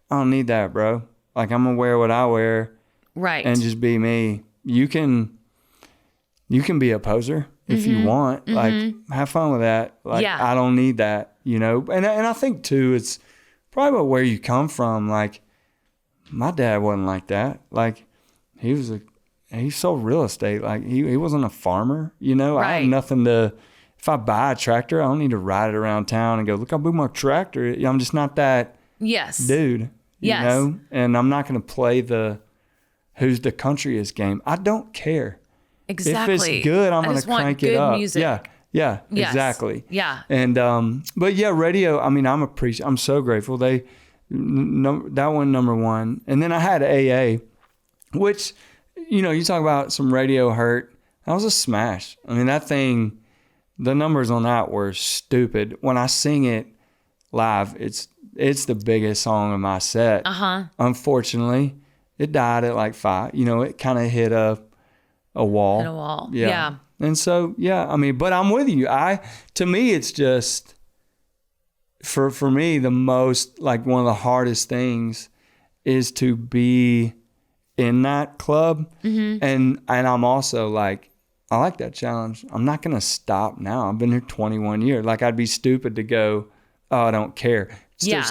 B: I don't need that, bro. Like I'm gonna wear what I wear,
A: right,
B: and just be me. You can be a poser if you want. Like have fun with that. Like I don't need that, And I think too, it's probably about where you come from. Like my dad wasn't like that. Like he sold real estate. Like he wasn't a farmer, I have nothing to. If I buy a tractor, I don't need to ride it around town and go, look, I blew my tractor. I'm just not that dude, you know? And I'm not going to play the who's the countryest game. I don't care.
A: Exactly.
B: If it's good, I'm going to crank it up.
A: Music.
B: Yeah, exactly.
A: Yeah.
B: And, but yeah, radio, I mean, I'm so grateful. That one, number one. And then I had AA, which, you talk about some radio hurt. That was a smash. I mean, that thing, the numbers on that were stupid. When I sing it live, it's the biggest song in my set. Unfortunately, it died at like 5. It kind of hit a wall.
A: Hit a wall. Yeah.
B: And so, I mean, but I'm with you. To me, it's just for me, the most, like one of the hardest things is to be in that club. And I'm also like, I like that challenge. I'm not going to stop now. I've been here 21 years. Like I'd be stupid to go, oh, I don't care.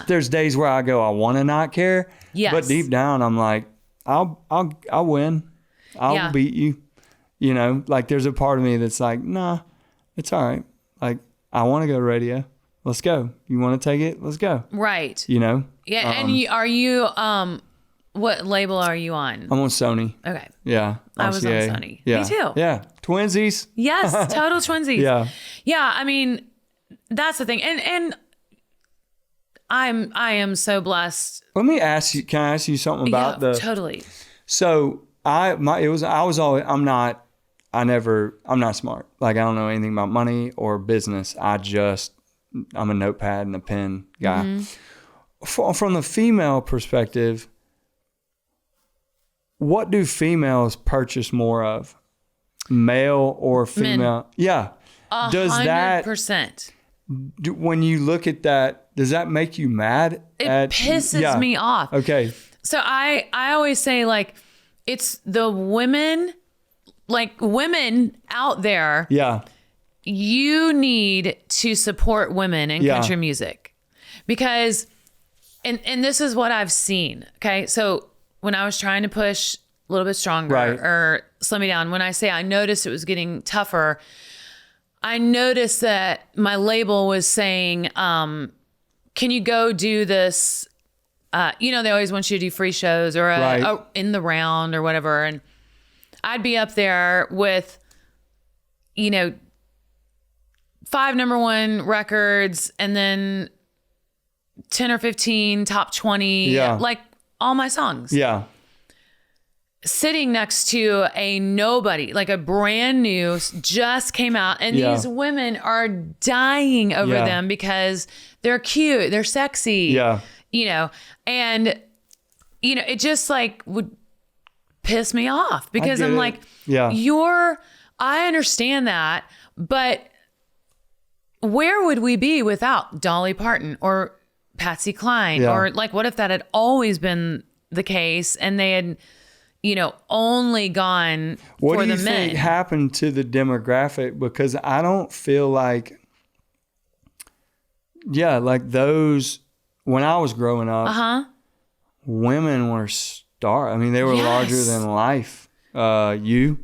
B: There's days where I go, I want to not care. Yes. But deep down, I'm like, I'll win. I'll beat you. Like there's a part of me that's like, nah, it's all right. Like I want to go to radio. Let's go. You want to take it? Let's go.
A: Right.
B: Yeah.
A: And are you, what label are you on?
B: I'm on Sony.
A: Okay.
B: Yeah.
A: I was on Sony.
B: Yeah.
A: Me too.
B: Yeah. Twinsies.
A: Yes. Total twinsies.
B: Yeah.
A: Yeah. I mean, that's the thing. And I am so blessed.
B: Let me ask you, can I ask you something about
A: totally.
B: So I'm not smart. Like I don't know anything about money or business. I'm a notepad and a pen guy. From the female perspective, what do females purchase more of? Male or female? Men. Yeah.
A: 100%.
B: When you look at that, does that make you mad?
A: It pisses me off.
B: Okay.
A: So I always say like, it's the women, like women out there,
B: Yeah.
A: you need to support women in country music because, and this is what I've seen. Okay. So when I was trying to push a little bit stronger or slow me down, when I say I noticed it was getting tougher, I noticed that my label was saying, can you go do this? They always want you to do free shows or in the round or whatever. And I'd be up there with, 5 number one records and then 10 or 15 top 20, like all my songs.
B: Yeah.
A: Sitting next to a nobody, like a brand new, just came out. And these women are dying over them because they're cute, they're sexy.
B: Yeah.
A: And, it just like would piss me off because I'm like, I understand that, but where would we be without Dolly Parton or Patsy Cline? Or like, what if that had always been the case and they had, only gone
B: what
A: for the men?
B: What do you think happened to the demographic? Because I don't feel like, like those, when I was growing up, women were I mean, they were larger than life. You,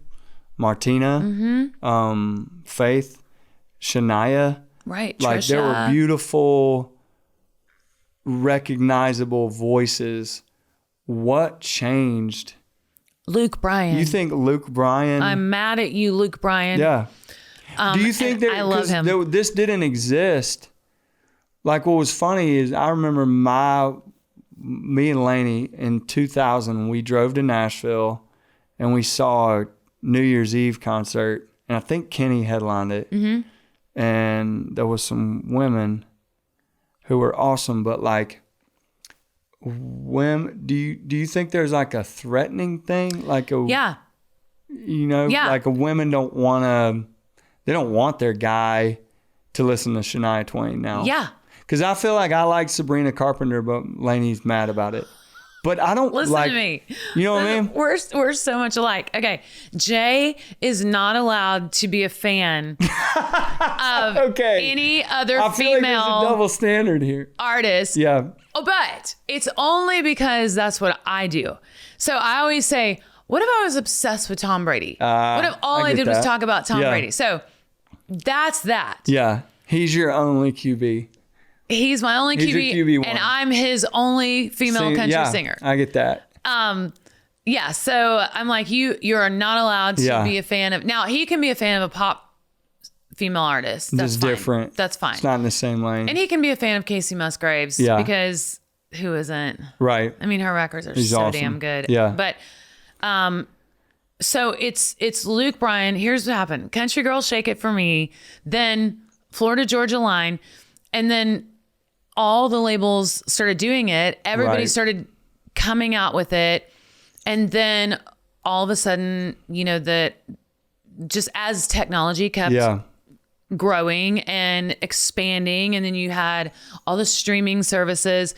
B: Martina, Faith, Shania.
A: Right.
B: Like
A: Trisha.
B: there were beautiful, recognizable voices. What changed?
A: Luke Bryan.
B: You think Luke Bryan?
A: I'm mad at you, Luke Bryan.
B: Yeah. Do you think that
A: I love him.
B: This didn't exist? Like what was funny is I remember me and Laney in 2000, we drove to Nashville and we saw a New Year's Eve concert, and I think Kenny headlined it. Mm-hmm. And there was some women who were awesome, but like, women, do you think there's like a threatening thing? Like like a women don't want their guy to listen to Shania Twain now.
A: Yeah.
B: Because I feel like I like Sabrina Carpenter, but Laney's mad about it. But I don't
A: Listen to me.
B: You know what I mean?
A: We're so much alike. Okay. Jay is not allowed to be a fan of any other
B: I feel like there's a double standard here.
A: Artist.
B: Yeah.
A: Oh, but it's only because that's what I do. So I always say, what if I was obsessed with Tom Brady? What if all I did was talk about Tom Brady? So that's that.
B: Yeah. He's your only QB.
A: He's my only QB, and I'm his only female country singer.
B: I get that.
A: So I'm like, you're not allowed to be a fan of. Now he can be a fan of a pop female artist. That's fine.
B: Different.
A: That's fine.
B: It's not in the same lane.
A: And he can be a fan of Casey Musgraves because who isn't?
B: Right.
A: I mean, her records are so awesome. Damn good.
B: Yeah.
A: But so it's Luke Bryan. Here's what happened: Country Girl, Shake It For Me, then Florida Georgia Line, and then all the labels started doing it. Everybody started coming out with it. And then all of a sudden, that just as technology kept growing and expanding, and then you had all the streaming services.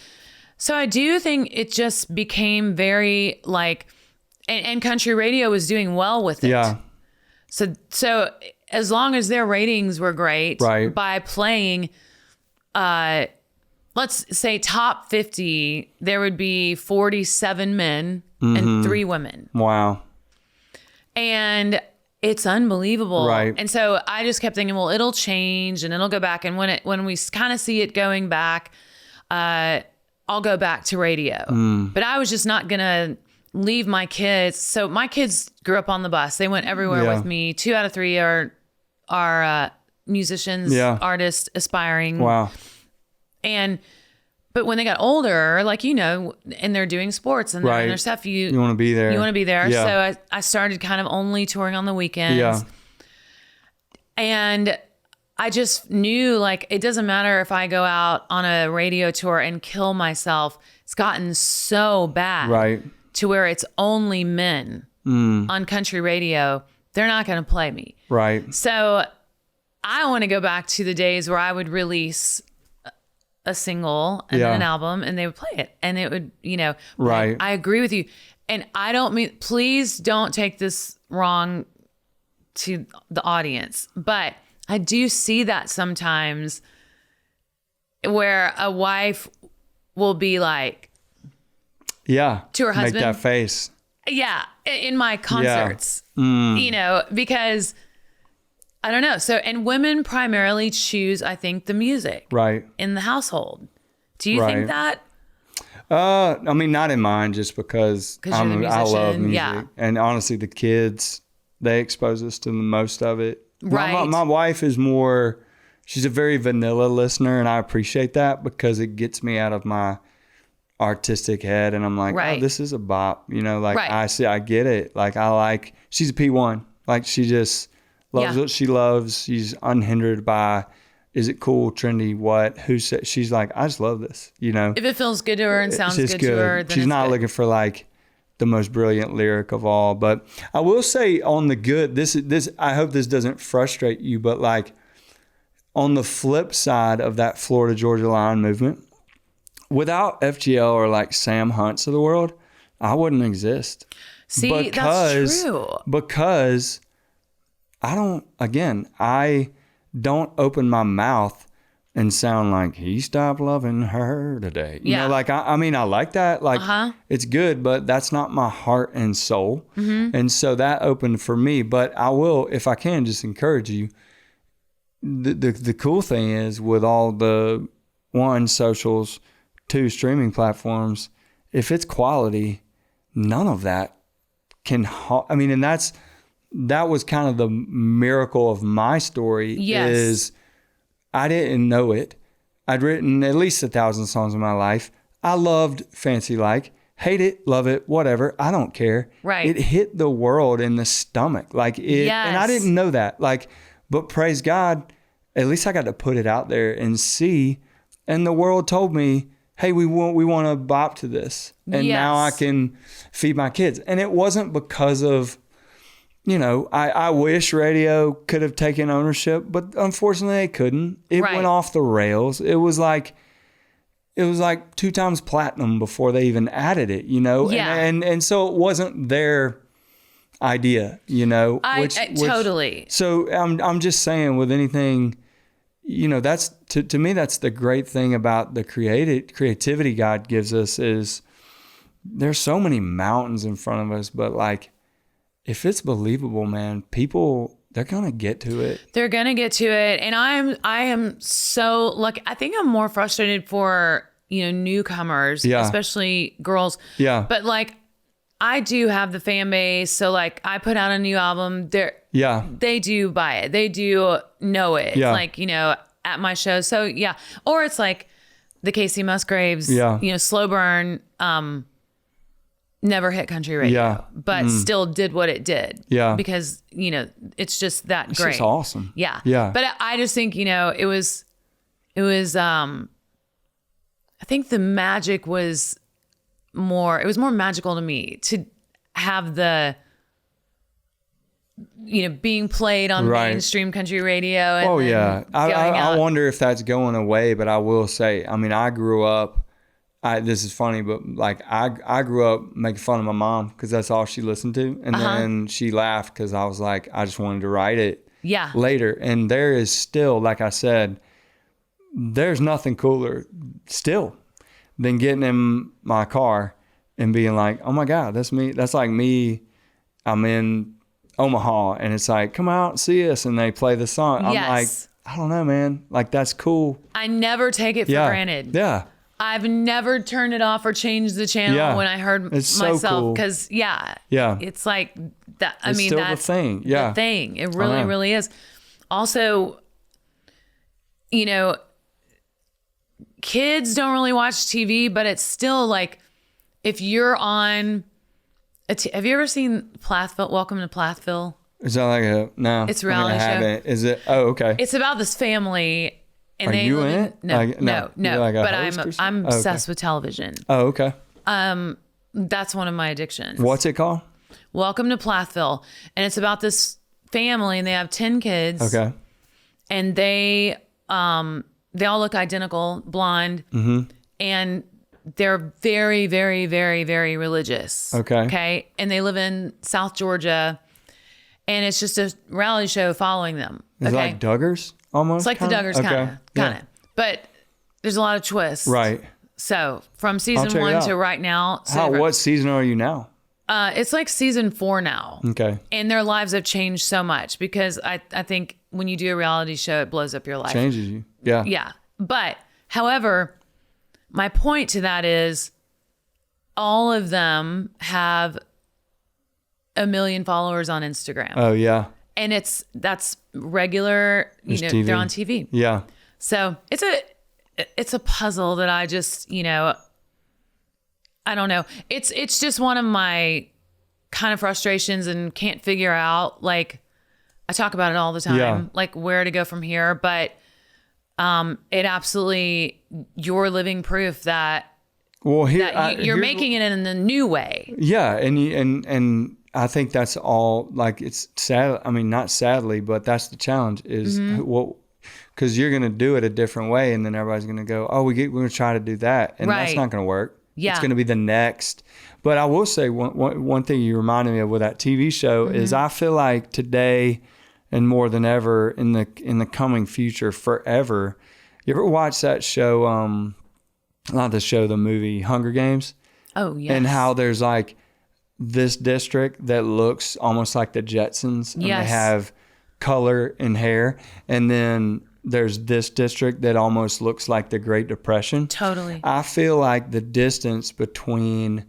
A: So I do think it just became very like, and country radio was doing well with it. Yeah. So as long as their ratings were great by playing, let's say top 50, there would be 47 men and 3 women.
B: Wow.
A: And it's unbelievable.
B: Right.
A: And so I just kept thinking, well, it'll change and it'll go back. And when we kind of see it going back, I'll go back to radio. But I was just not going to leave my kids. So my kids grew up on the bus. They went everywhere with me. 2 out of 3 are musicians, artists, aspiring.
B: Wow.
A: But when they got older, like, and they're doing sports and their stuff, you
B: want to be there.
A: You want to be there.
B: Yeah.
A: So I started kind of only touring on the weekends. Yeah. And I just knew, like, it doesn't matter if I go out on a radio tour and kill myself. It's gotten so bad to where it's only men on country radio. They're not going to play me.
B: Right.
A: So I want to go back to the days where I would release a single and then an album and they would play it and it would,
B: Right.
A: I agree with you. And I don't mean, please don't take this wrong. to the audience. But I do see that sometimes where a wife will be like, to her husband,
B: make that face.
A: Yeah, in my concerts, because I don't know. So, and women primarily choose, I think, the music in the household. Do you think that?
B: I mean, not in mine, just because I love music. And honestly, the kids, they expose us to the most of it.
A: Right.
B: My wife is more, she's a very vanilla listener, and I appreciate that because it gets me out of my artistic head, and I'm like, oh, this is a bop, I get it. Like she's a P1, like she just loves what she loves. She's unhindered by, is it cool, trendy, what, who said. She's like, I just love this,
A: if it feels good to her and sounds good to her, then
B: she's not looking for like the most brilliant lyric of all. But I will say on the good, this I hope this doesn't frustrate you, but like on the flip side of that Florida Georgia Line movement, without FGL or like Sam Hunts of the world, I wouldn't exist.
A: See, that's true.
B: Because I don't open my mouth and sound like he stopped loving her today. I like that. Like it's good, but that's not my heart and soul. Mm-hmm. And so that opened for me. But I will, if I can, just encourage you. The cool thing is with all the socials, 2 streaming platforms, if it's quality, none of that can, and that was kind of the miracle of my story. Yes. Is I didn't know it. I'd written at least 1,000 songs in my life. I loved Fancy Like, hate it, love it, whatever. I don't care.
A: Right.
B: It hit the world in the stomach. And I didn't know that. But praise God, at least I got to put it out there and see. And the world told me, hey, we want to bop to this. And now I can feed my kids. And it wasn't because of, I wish radio could have taken ownership, but unfortunately they couldn't. It went off the rails. It was like 2 times platinum before they even added it, Yeah. And so it wasn't their idea,
A: Totally.
B: So I'm just saying with anything, that's to me, that's the great thing about the creativity God gives us is there's so many mountains in front of us, but like, if it's believable, man, people, they're going to get to it.
A: They're going to get to it. And I am so lucky. I think I'm more frustrated for, newcomers, especially girls.
B: Yeah.
A: But like, I do have the fan base. So like I put out a new album. They do buy it. They do know it.
B: Yeah.
A: Like, at my show. So yeah. Or it's like the Casey Musgraves, slow burn, never hit country radio, but still did what it did.
B: Yeah.
A: Because, it's just that
B: it's
A: great.
B: It's just awesome.
A: Yeah.
B: Yeah.
A: But I just think, it was, I think the magic was more magical to me to have the, being played on mainstream country radio. And
B: I wonder if that's going away, but I will say, I grew up, this is funny, but like I grew up making fun of my mom because that's all she listened to. And then she laughed because I was like, I just wanted to write it later. And there is still, like I said, there's nothing cooler still than getting in my car and being like, oh my God, that's me. That's like me. I'm in Omaha and it's like, come out and see us. And they play the song. I'm like, I don't know, man. Like, that's cool.
A: I never take it for granted.
B: Yeah.
A: I've never turned it off or changed the channel when I heard myself because it's like that.
B: It's still that's the thing. Yeah,
A: the thing. It really, really is. Also, kids don't really watch TV, but it's still like if you're on. Have you ever seen Plathville? Welcome to Plathville.
B: Is that like no?
A: It's a reality show.
B: Is it? Oh, okay.
A: It's about this family. And
B: Are you in it?
A: No, no.
B: Like
A: but I'm obsessed with television.
B: Oh, okay.
A: That's one of my addictions.
B: What's it called?
A: Welcome to Plathville, and it's about this family, and they have 10 kids.
B: Okay.
A: And they all look identical, blonde, and they're very, very, very, very religious.
B: Okay.
A: Okay, and they live in South Georgia, and it's just a reality show following them.
B: Is it like Duggars almost?
A: It's like the Duggars, kind of. But there's a lot of twists.
B: Right.
A: So from season 1 to right now.
B: What season are you now?
A: It's like season 4 now.
B: Okay.
A: And their lives have changed so much because I think when you do a reality show, it blows up your life.
B: Changes you. Yeah.
A: Yeah. But however, my point to that is all of them have 1 million followers on Instagram.
B: Oh yeah.
A: And that's regular,
B: TV.
A: They're on TV.
B: Yeah.
A: So it's a puzzle that I just, I don't know. It's just one of my kind of frustrations and can't figure out, like, I talk about it all the time, like where to go from here. But it absolutely, you're living proof that, you're making it in a new way.
B: Yeah. And I think that's all, like, it's sad. I mean, not sadly, but that's the challenge is because you're going to do it a different way. And then everybody's going to go, oh, we're going to try to do that. And that's not going to work. Yeah. It's going to be the next. But I will say one thing you reminded me of with that TV show is I feel like today and more than ever in the coming future, forever. You ever watch that show, not the show, the movie Hunger Games?
A: Oh, yes.
B: And how there's like this district that looks almost like the Jetsons. And they have color and hair. And then there's this district that almost looks like the Great Depression.
A: Totally.
B: I feel like the distance between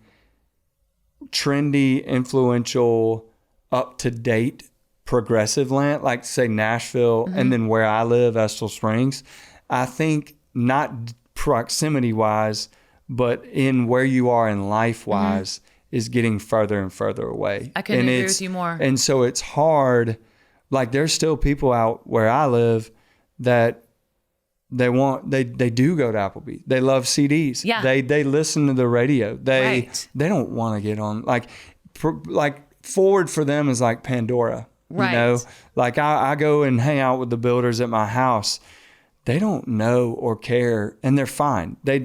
B: trendy, influential, up-to-date, progressive land, like say Nashville, and then where I live, Estill Springs, I think not proximity-wise, but in where you are in life-wise, is getting further and further away.
A: I couldn't agree with you more.
B: And so it's hard. Like there's still people out where I live that they do go to Applebee's. They love CDs.
A: Yeah.
B: They listen to the radio. They don't want to get on, like forward for them is like Pandora.
A: Right.
B: Like I go and hang out with the builders at my house. They don't know or care, and they're fine. They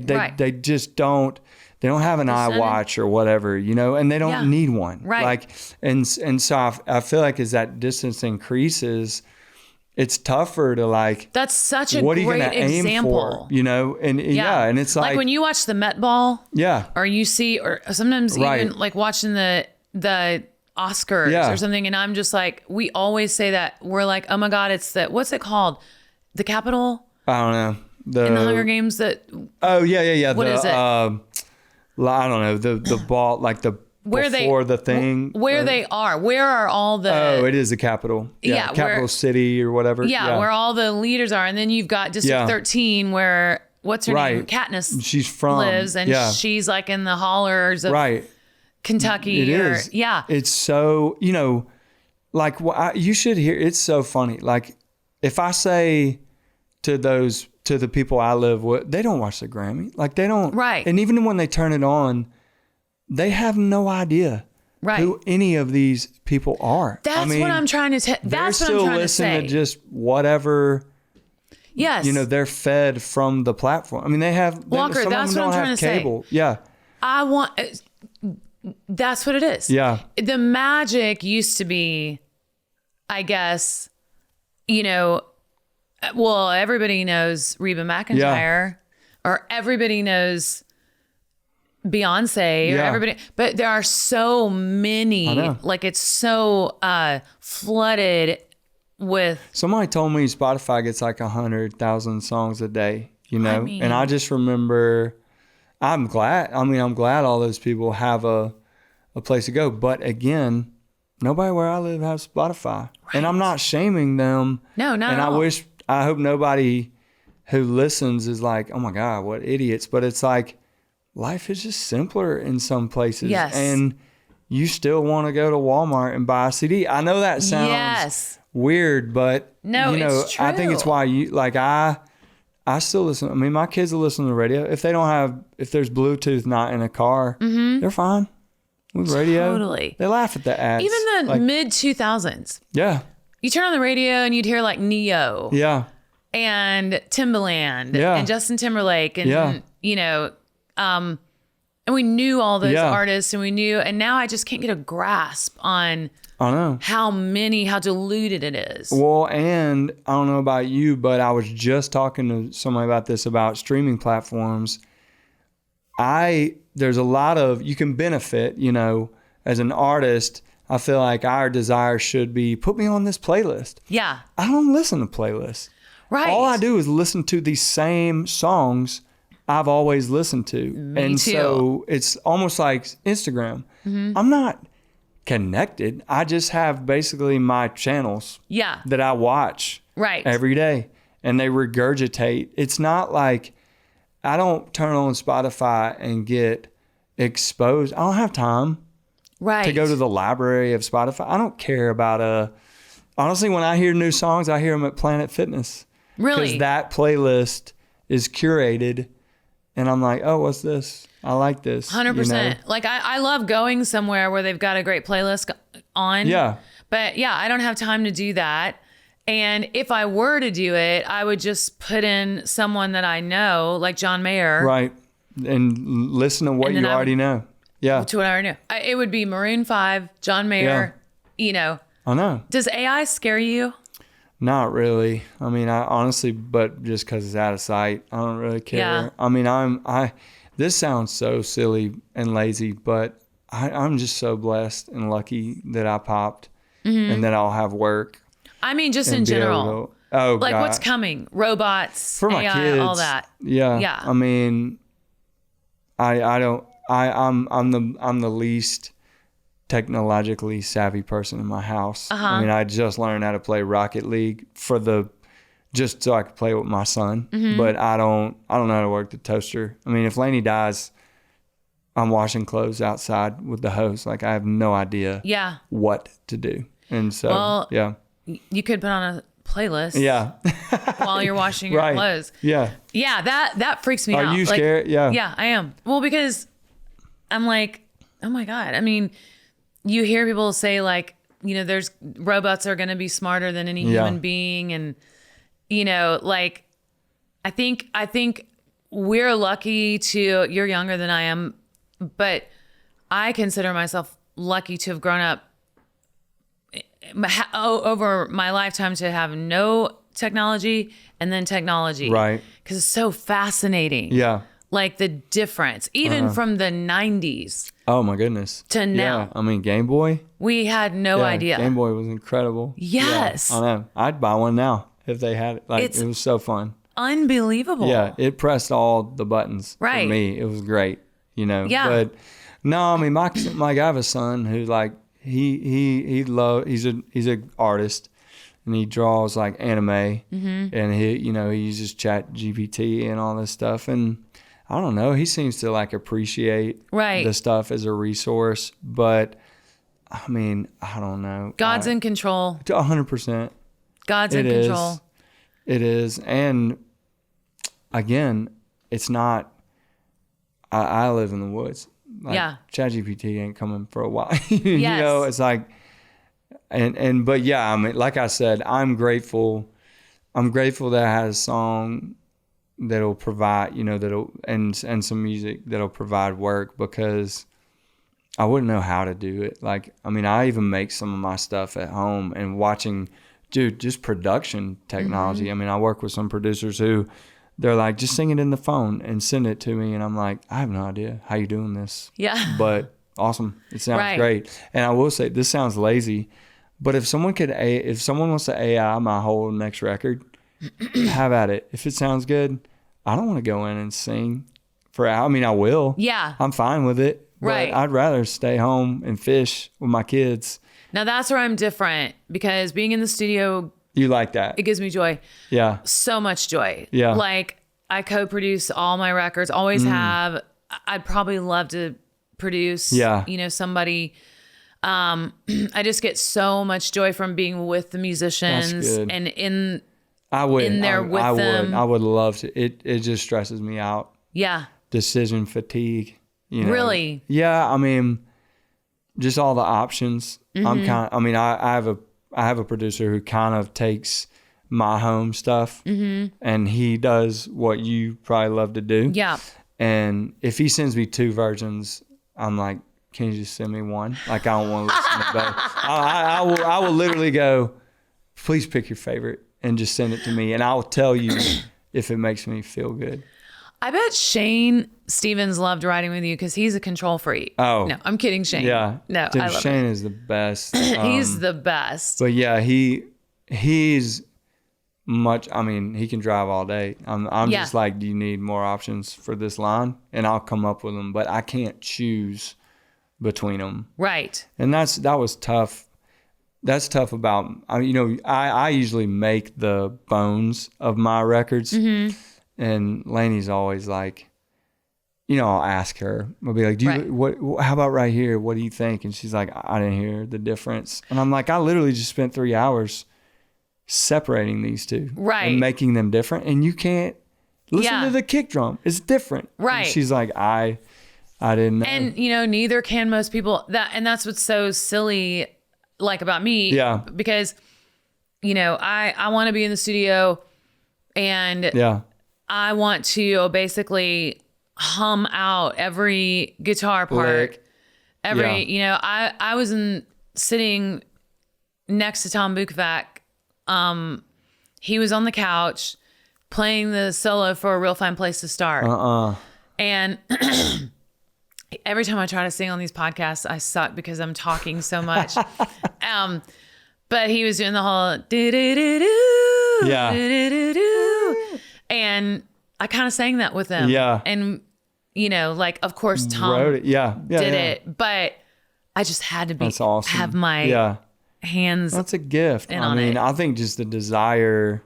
B: just don't. They don't have an iWatch or whatever, and they don't need one.
A: Right.
B: Like, and so I feel like as that distance increases, it's tougher to like.
A: That's such a
B: what are you
A: great
B: gonna aim
A: example.
B: For, and and it's like
A: when you watch the Met Ball, or you see, or sometimes even like watching the Oscars or something, and I'm just like, we always say that we're like, oh my God, it's what's it called, the Capitol?
B: I don't know.
A: In the Hunger Games that.
B: Oh yeah.
A: What is it?
B: I don't know, the ball, like the
A: where
B: before the thing.
A: Where they are. Where are all the...
B: Oh, it is the Capitol. Yeah, Capital City or whatever.
A: Yeah, where all the leaders are. And then you've got District 13 where, what's her name? Katniss
B: she's from,
A: lives. And she's like in the hollers of Kentucky.
B: It is.
A: Yeah.
B: It's so, like you should hear, it's so funny. Like if I say to the people I live with, they don't watch the Grammy. Like they don't.
A: Right.
B: And even when they turn it on, they have no idea who any of these people are.
A: That's what I'm trying to tell. That's what I'm trying to say. They're still listening
B: to just whatever.
A: Yes.
B: They're fed from the platform. I mean, they have.
A: Walker, that's what I'm trying to
B: cable. Say. Yeah.
A: That's what it is.
B: Yeah.
A: The magic used to be, I guess, well, everybody knows Reba McEntire, or everybody knows Beyonce, or everybody, but there are so many, like it's so flooded with. Somebody
B: told me Spotify gets like 100,000 songs a day, and I just remember, I'm glad all those people have a place to go. But again, nobody where I live has Spotify. Right. And I'm not shaming them.
A: No, not
B: and
A: at all.
B: I hope nobody who listens is like, oh my God, what idiots. But it's like, life is just simpler in some places.
A: Yes.
B: And you still want to go to Walmart and buy a CD. I know that sounds weird, but
A: it's true.
B: I think it's why I still listen. I mean, my kids will listen to the radio. If there's Bluetooth not in a car, they're fine with radio.
A: Totally.
B: They laugh at the ads.
A: Even the mid 2000s.
B: Yeah.
A: You turn on the radio and you'd hear like Neo.
B: Yeah.
A: And Timbaland.
B: Yeah.
A: And Justin Timberlake. And, And we knew all those artists and now I just can't get a grasp on
B: I know
A: how diluted it is.
B: Well, and I don't know about you, but I was just talking to somebody about this, about streaming platforms. There's a lot of, you can benefit, as an artist. I feel like our desire should be, put me on this playlist.
A: Yeah.
B: I don't listen to playlists.
A: Right.
B: All I do is listen to these same songs I've always listened to.
A: Me too.
B: So it's almost like Instagram. Mm-hmm. I'm not connected. I just have basically my channels that I watch every day, and they regurgitate. It's not like I don't turn on Spotify and get exposed. I don't have time to go to the library of Spotify. I don't care about honestly, when I hear new songs, I hear them at Planet Fitness.
A: Really?
B: Because that playlist is curated. And I'm like, oh, what's this? I like this.
A: 100%. Like, I love going somewhere where they've got a great playlist on. Yeah. But yeah, I don't have time to do that. And if I were to do it, I would just put in someone that I know, like John Mayer.
B: Right. And listen to what you already know. Yeah.
A: To what I already know. It would be Maroon 5, John Mayer, I
B: know.
A: Does AI scare you?
B: Not really. I mean, I honestly, but just because it's out of sight, I don't really care. Yeah. I mean, this sounds so silly and lazy, but I'm just so blessed and lucky that I popped and that I'll have work.
A: I mean, just in general.
B: God.
A: What's coming? Robots,
B: for my
A: AI,
B: kids,
A: all that.
B: Yeah. Yeah. I mean, I'm the least technologically savvy person in my house. I mean, I just learned how to play Rocket League just so I could play with my son. But I don't know how to work the toaster. I mean, if Laney dies, I'm washing clothes outside with the hose. Like, I have no idea what to do. And so,
A: you could put on a playlist.
B: Yeah.
A: while you're washing your clothes.
B: Yeah.
A: Yeah, that freaks me out.
B: Are you scared? Yeah.
A: Yeah, I am. Well, because I'm like, oh my God. I mean, you hear people say there's robots are going to be smarter than any human being. And, I think we're lucky you're younger than I am, but I consider myself lucky to have grown up over my lifetime to have no technology and then technology.
B: Right.
A: Because it's so fascinating.
B: Yeah.
A: Like the difference, even from the 90s.
B: Oh my goodness.
A: To now.
B: Yeah. I mean, Game Boy.
A: We had no idea.
B: Game Boy was incredible.
A: Yes.
B: Yeah, I know. I'd buy one now if they had it. It was so fun.
A: Unbelievable.
B: Yeah. It pressed all the buttons for me. It was great, Yeah. But no, I mean, I have a son who he's an artist. And he draws like anime, and he uses Chat GPT and all this stuff. And I don't know, he seems to appreciate the stuff as a resource. But I mean, I don't know.
A: God's in control.
B: 100%.
A: God's in control.
B: It is. And again, it's not. I live in the woods. Chat GPT ain't coming for a while. It's like. But yeah, I mean, like I said, I'm grateful that I had a song that'll provide, and some music that'll provide work, because I wouldn't know how to do it. Like, I mean, I even make some of my stuff at home, and watching, just production technology. I mean, I work with some producers who they're like, just sing it in the phone and send it to me. And I'm like, I have no idea how you doing this. Yeah. But awesome. It sounds great. And I will say, this sounds lazy, but if someone wants to AI my whole next record, have at it. If it sounds good, I don't want to go in and sing I mean, I will. Yeah. I'm fine with it. Right. But I'd rather stay home and fish with my kids.
A: Now that's where I'm different, because being in the studio,
B: you like that.
A: It gives me joy. Yeah. So much joy. Yeah. Like, I co-produce all my records, always have. I'd probably love to produce, somebody. I just get so much joy from being with the musicians and in there with them.
B: I would love to. It just stresses me out.
A: Yeah.
B: Decision fatigue.
A: Really?
B: Yeah. I mean, just all the options. I have a producer who kind of takes my home stuff and he does what you probably love to do. Yeah. And if he sends me 2 versions, I'm like, can you just send me one? Like, I don't want to listen to both. I will literally go, please pick your favorite and just send it to me. And I will tell you if it makes me feel good.
A: I bet Shane Stevens loved riding with you because he's a control freak.
B: Oh.
A: No, I'm kidding, Shane.
B: Yeah.
A: No,
B: Dude,
A: I love
B: Shane
A: it.
B: is the best.
A: He's the best.
B: But yeah, he's much, I mean, he can drive all day. I'm just like, do you need more options for this line? And I'll come up with them, but I can't choose between them.
A: Right.
B: And that was tough. That's tough about, I usually make the bones of my records. Mm-hmm. And Laney's always like, I'll ask her. I'll be like, how about right here? What do you think? And she's like, I didn't hear the difference. And I'm like, I literally just spent 3 hours separating these two.
A: Right.
B: And making them different. And you can't listen to the kick drum. It's different.
A: Right.
B: And she's like, I didn't know.
A: And, neither can most people. And that's what's so silly, like, about me.
B: Yeah.
A: Because, I want to be in the studio and I want to basically hum out every guitar part. I was sitting next to Tom Bukovac. He was on the couch playing the solo for A Real Fine Place to Start. And every time I try to sing on these podcasts, I suck because I'm talking so much. But he was doing the whole do-do-do-do, do-do-do-do. And I kind of sang that with him. Yeah. And, of course, Tom
B: wrote it.
A: did it. But I just had to
B: That's awesome.
A: Have my hands.
B: That's a gift. I think just the desire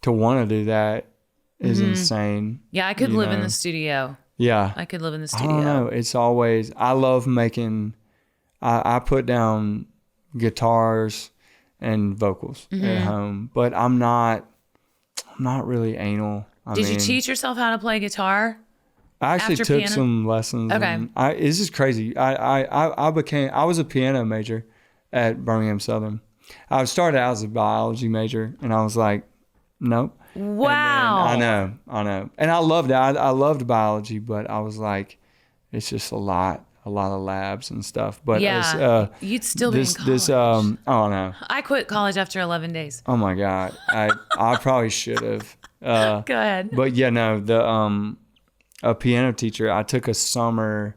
B: to want to do that is insane.
A: Yeah, I could live in the studio.
B: Yeah.
A: I could live in the studio.
B: I don't know. It's always, I love making, I put down guitars and vocals at home, but I'm not really anal.
A: Did you teach yourself how to play guitar?
B: I actually took
A: piano?
B: some lessons.
A: Okay.
B: This is crazy. I was a piano major at Birmingham Southern. I started out as a biology major and I was like, nope.
A: Wow.
B: I know. And I loved it. I loved biology, but I was like, it's just a lot of labs and stuff. But
A: you'd still be in college.
B: Oh no.
A: I quit college after 11 days.
B: Oh my God. I probably should have.
A: Go ahead.
B: But a piano teacher, I took a summer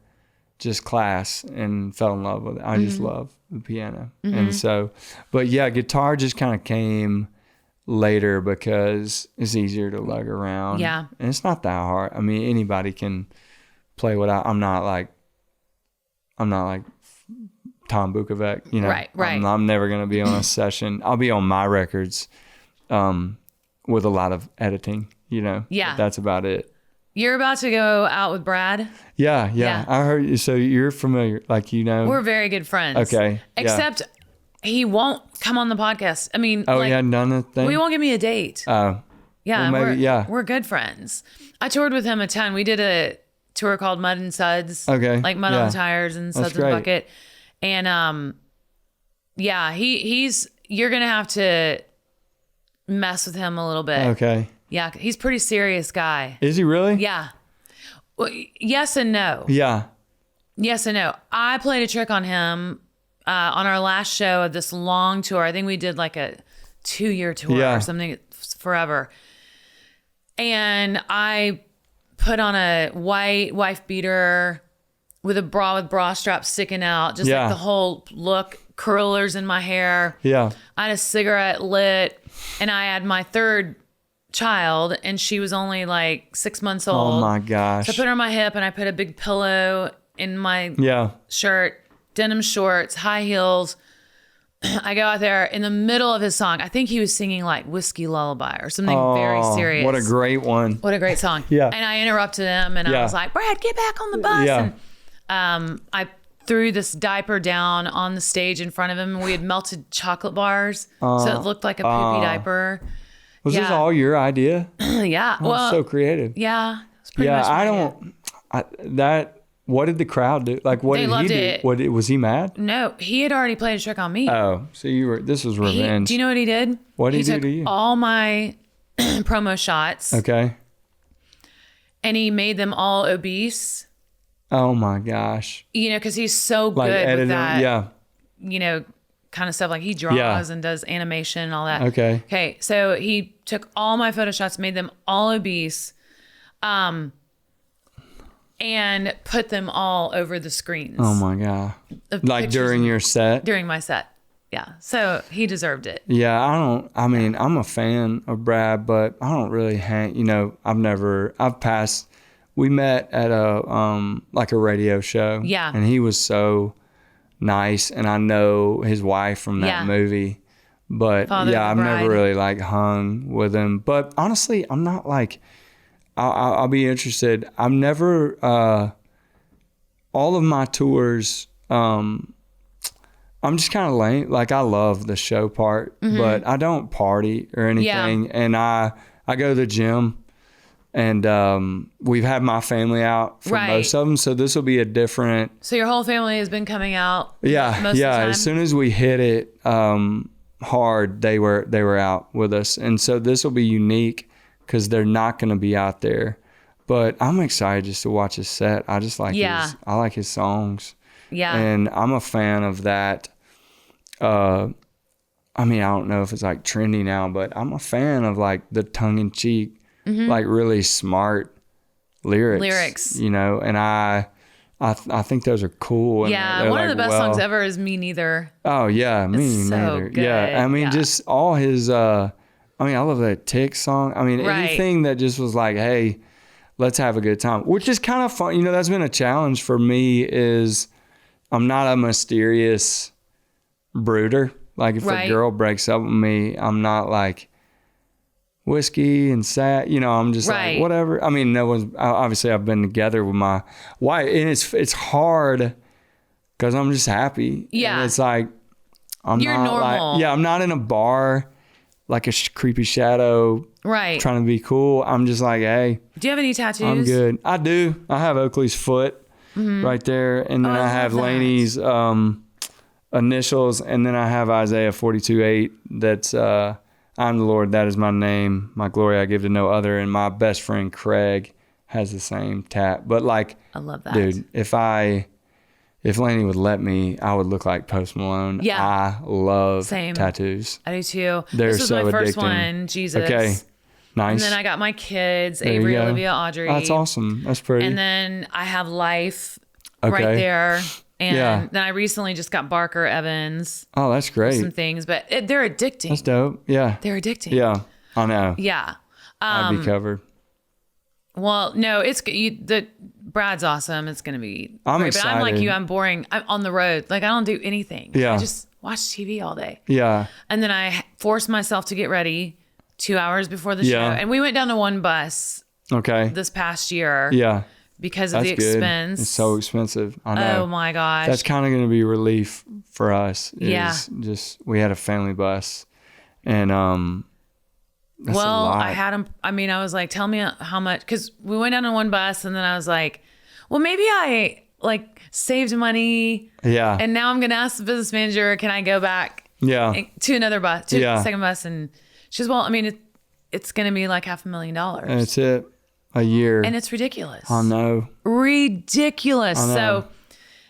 B: just class and fell in love with it. I just love the piano. And so, but guitar just kind of came later because it's easier to lug around.
A: Yeah.
B: And it's not that hard. I mean, anybody can play I'm not like Tom Bukovac,
A: Right.
B: I'm never going to be on a session. I'll be on my records with a lot of editing, Yeah. But that's about it.
A: You're about to go out with Brad?
B: Yeah. I heard you. So you're familiar,
A: We're very good friends.
B: Okay.
A: Except he won't come on the podcast. I mean,
B: none of the thing?
A: We won't give me a date.
B: Oh.
A: Yeah,
B: well, maybe,
A: we're good friends. I toured with him a ton. We did a tour called Mud and Suds.
B: Okay.
A: Like Mud on the Tires and Suds in the Bucket. And he's you're gonna have to mess with him a little bit.
B: Okay.
A: Yeah, he's a pretty serious guy.
B: Is he really?
A: Yeah. Well, yes and no.
B: Yeah.
A: Yes and no. I played a trick on him on our last show of this long tour. I think we did like a 2-year tour or something forever. And I put on a white wife beater with a bra with bra straps sticking out, just like the whole look, curlers in my hair.
B: Yeah.
A: I had a cigarette lit, and I had my third child, and she was only like 6 months old.
B: Oh my gosh.
A: So I put her on my hip, and I put a big pillow in my shirt, denim shorts, high heels. I go out there in the middle of his song. I think he was singing like Whiskey Lullaby or something very serious.
B: What a great one.
A: What a great song.
B: Yeah.
A: And I interrupted him and I was like, Brad, get back on the bus.
B: Yeah.
A: And I threw this diaper down on the stage in front of him, and we had melted chocolate bars. So it looked like a poopy diaper.
B: Was this all your idea?
A: Yeah.
B: Well, so creative.
A: Yeah. It's pretty much my idea.
B: What did the crowd do? Like, what
A: They
B: did he
A: loved
B: do?
A: it.
B: Was he mad?
A: No, he had already played a trick on me.
B: Oh, so this was revenge.
A: Do you know what he did?
B: What did he do
A: took
B: to you?
A: all my promo shots.
B: Okay.
A: and he made them all obese.
B: Oh my gosh.
A: Because he's so
B: Like
A: good with
B: editing,
A: that, kind of stuff. Like he draws and does animation and all that. Okay. So he took all my photoshots, made them all obese, and put them all over the screens.
B: Oh my God. Like during your set?
A: During my set. Yeah. So he deserved it.
B: Yeah. I'm a fan of Brad, but I don't really I've passed, we met at like a radio show.
A: Yeah.
B: And he was so nice. And I know his wife from that movie, but I've never really like hung with him. But honestly, I'm not like, I'll be interested. I've never, all of my tours, I'm just kind of lame. Like I love the show part, but I don't party or anything. Yeah. And I go to the gym, and we've had my family out for most of them. So this will be a different.
A: So your whole family has been coming out.
B: Yeah.
A: Most of the time?
B: As soon as we hit it hard, they were out with us. And so this will be unique, because they're not going to be out there. But I'm excited just to watch his set. I just like I like his songs. Yeah. And I'm a fan of that. I don't know if it's like trendy now, but I'm a fan of like the tongue-in-cheek, like really smart lyrics. And I think those are cool. And
A: one
B: like,
A: of the best songs ever is Me Neither.
B: Oh yeah, Me
A: Neither.
B: So good. Yeah, just all his I love that Tick song. Anything that just was like, hey, let's have a good time, which is kind of fun. That's been a challenge for me, is I'm not a mysterious brooder. Like if a girl breaks up with me, I'm not like whiskey and sad. I'm just like, whatever. No one's, obviously I've been together with my wife, and it's hard because I'm just happy. Yeah. And it's like,
A: You're
B: not
A: normal.
B: like, I'm not in a bar like a creepy shadow, trying to be cool. I'm just like, hey.
A: Do you have any tattoos?
B: I'm good. I do. I have Oakley's foot right there, and then I have Laney's initials, and then I have Isaiah 42:8. That's I'm the Lord, that is my name, my glory I give to no other. And my best friend Craig has the same tat. But like,
A: I love that,
B: dude. If Laney would let me, I would look like Post Malone. Yeah. I love tattoos.
A: I do too.
B: They're
A: this was
B: so
A: my first
B: addicting.
A: one, Jesus.
B: Okay. Nice.
A: And then I got my kids, Avery, Olivia, Audrey.
B: That's awesome. That's pretty.
A: And then I have Life right there. And then I recently just got Barker Evans.
B: Oh, that's great.
A: Some things, but they're addicting.
B: That's dope. Yeah.
A: They're addicting.
B: Yeah. I know.
A: Yeah.
B: I'd be covered.
A: Well, no, Brad's awesome. It's going to be
B: I'm
A: great.
B: excited.
A: But I'm like you. I'm boring. I'm on the road. Like I don't do anything.
B: Yeah.
A: I just watch TV all day.
B: Yeah.
A: And then I force myself to get ready 2 hours before the show. And we went down to one bus.
B: Okay.
A: This past year.
B: Yeah.
A: Because of the expense.
B: Good. It's so expensive. I know.
A: Oh my gosh.
B: That's kind of going to be relief for us.
A: Yeah.
B: Just we had a family bus, and that's a lot.
A: I had him. I was like, tell me how much, because we went down on one bus, and then I was like, well, maybe I like saved money. Yeah. And now I'm going to ask the business manager, can I go back?
B: Yeah.
A: To another bus, to the second bus, and she's well, it's going to be like $500,000.
B: That's it. A year.
A: And it's ridiculous.
B: I know.
A: Ridiculous.
B: I know.
A: So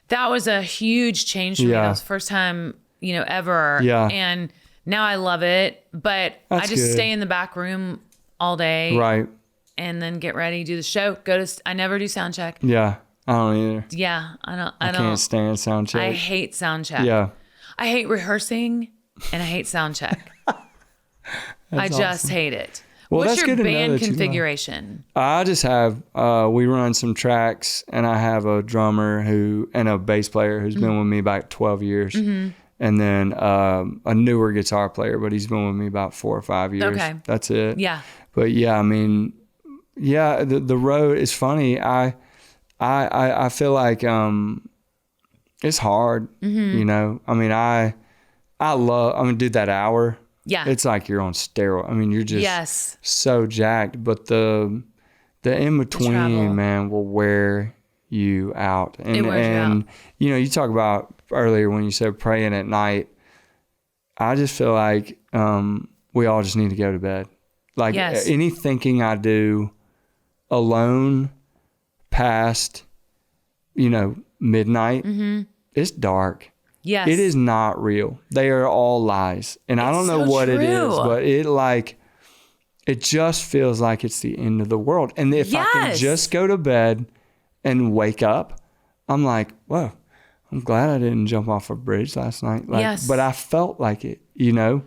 A: that was a huge change for me. That was the first time, ever.
B: Yeah.
A: And now I love it. But I just stay in the back room all day.
B: Right.
A: And then get ready, do the show. I never do sound check.
B: Yeah. I don't either.
A: Yeah. I
B: can't stand sound check.
A: I hate sound check.
B: Yeah.
A: I hate rehearsing, and I hate sound check. I just hate it.
B: Well,
A: what's
B: that's
A: your
B: good to know
A: band
B: that
A: configuration?
B: I just have, we run some tracks, and I have a drummer and a bass player who's been with me about 12 years. Mm-hmm. And then a newer guitar player, but he's been with me about 4 or 5 years. Okay. That's it. Yeah. But yeah, the road is funny. I feel like it's hard, I love, dude, that hour. Yeah. It's like you're on steroids. You're just so jacked. But the in-between, man, will wear you out. And, it wears you out. You talk about earlier when you said praying at night. I just feel like we all just need to go to bed. Like any thinking I do alone past, midnight, it's dark.
A: Yes.
B: It is not real. They are all lies. And I don't know what it is, but it just feels like it's the end of the world. And if I can just go to bed and wake up, I'm like, whoa, I'm glad I didn't jump off a bridge last night. But I felt like it, And 100%.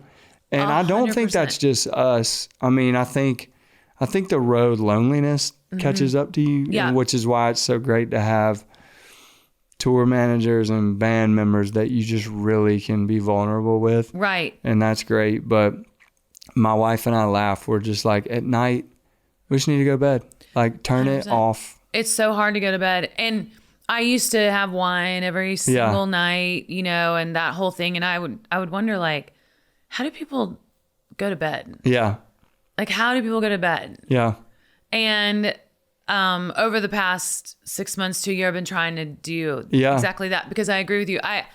B: I don't think that's just us. I mean, I think the road loneliness catches up to you, which is why it's so great to have tour managers and band members that you just really can be vulnerable with.
A: Right.
B: And that's great. But my wife and I laugh. We're just like, at night, we just need to go to bed. Like, turn 100%. It off.
A: It's so hard to go to bed. And I used to have wine every single night, and that whole thing. And I would wonder, like, how do people go to bed?
B: Yeah.
A: Like, how do people go to bed?
B: Yeah.
A: And over the past 6 months to a year, I've been trying to do exactly that, because I agree with you. I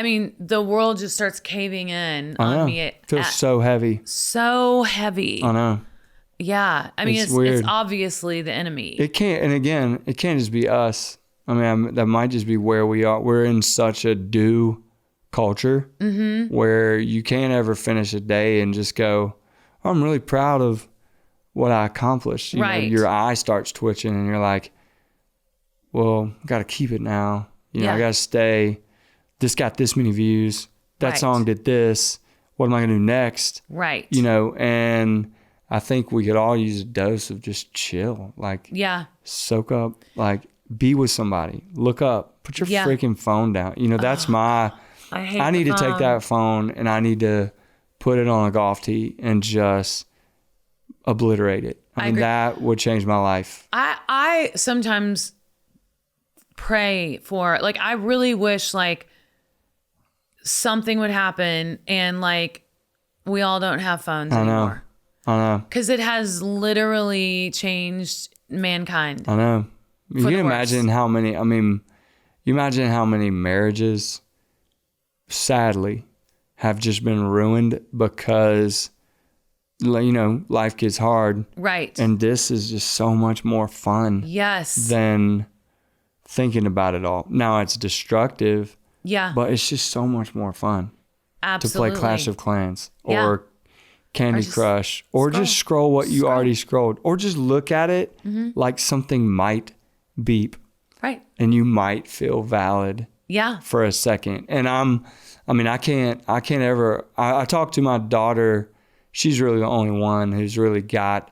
A: mean, the world just starts caving in on me.
B: It feels so heavy.
A: So heavy.
B: I know.
A: Yeah. I mean, it's obviously the enemy.
B: It can't, and again, it can't just be us. I mean, that might just be where we are. We're in such a do culture where you can't ever finish a day and just go, oh, I'm really proud of what I accomplished. You know, your eye starts twitching and you're like, well, got to keep it now. I got to stay. This got this many views. That song did this. What am I going to do next?
A: Right.
B: And I think we could all use a dose of just chill. Like, soak up, like, be with somebody. Look up. Put your freaking phone down. That's I need to take that phone and I need to put it on a golf tee and just obliterate it. I mean, that would change my life.
A: I sometimes pray for, like, I really wish, like, something would happen and, like, we all don't have phones anymore.
B: I know.
A: Because it has literally changed mankind.
B: I know. You can imagine how many, you imagine how many marriages, sadly, have just been ruined because, life gets hard.
A: Right.
B: And this is just so much more fun.
A: Yes.
B: Than thinking about it all. Now it's destructive.
A: Yeah.
B: But it's just so much more fun.
A: Absolutely.
B: To play Clash of Clans or Candy Crush or just scroll what you already scrolled or just look at it like something might beep.
A: Right.
B: And you might feel valid.
A: Yeah. For
B: a second. And I can't ever, I talk to my daughter. She's really the only one who's really got,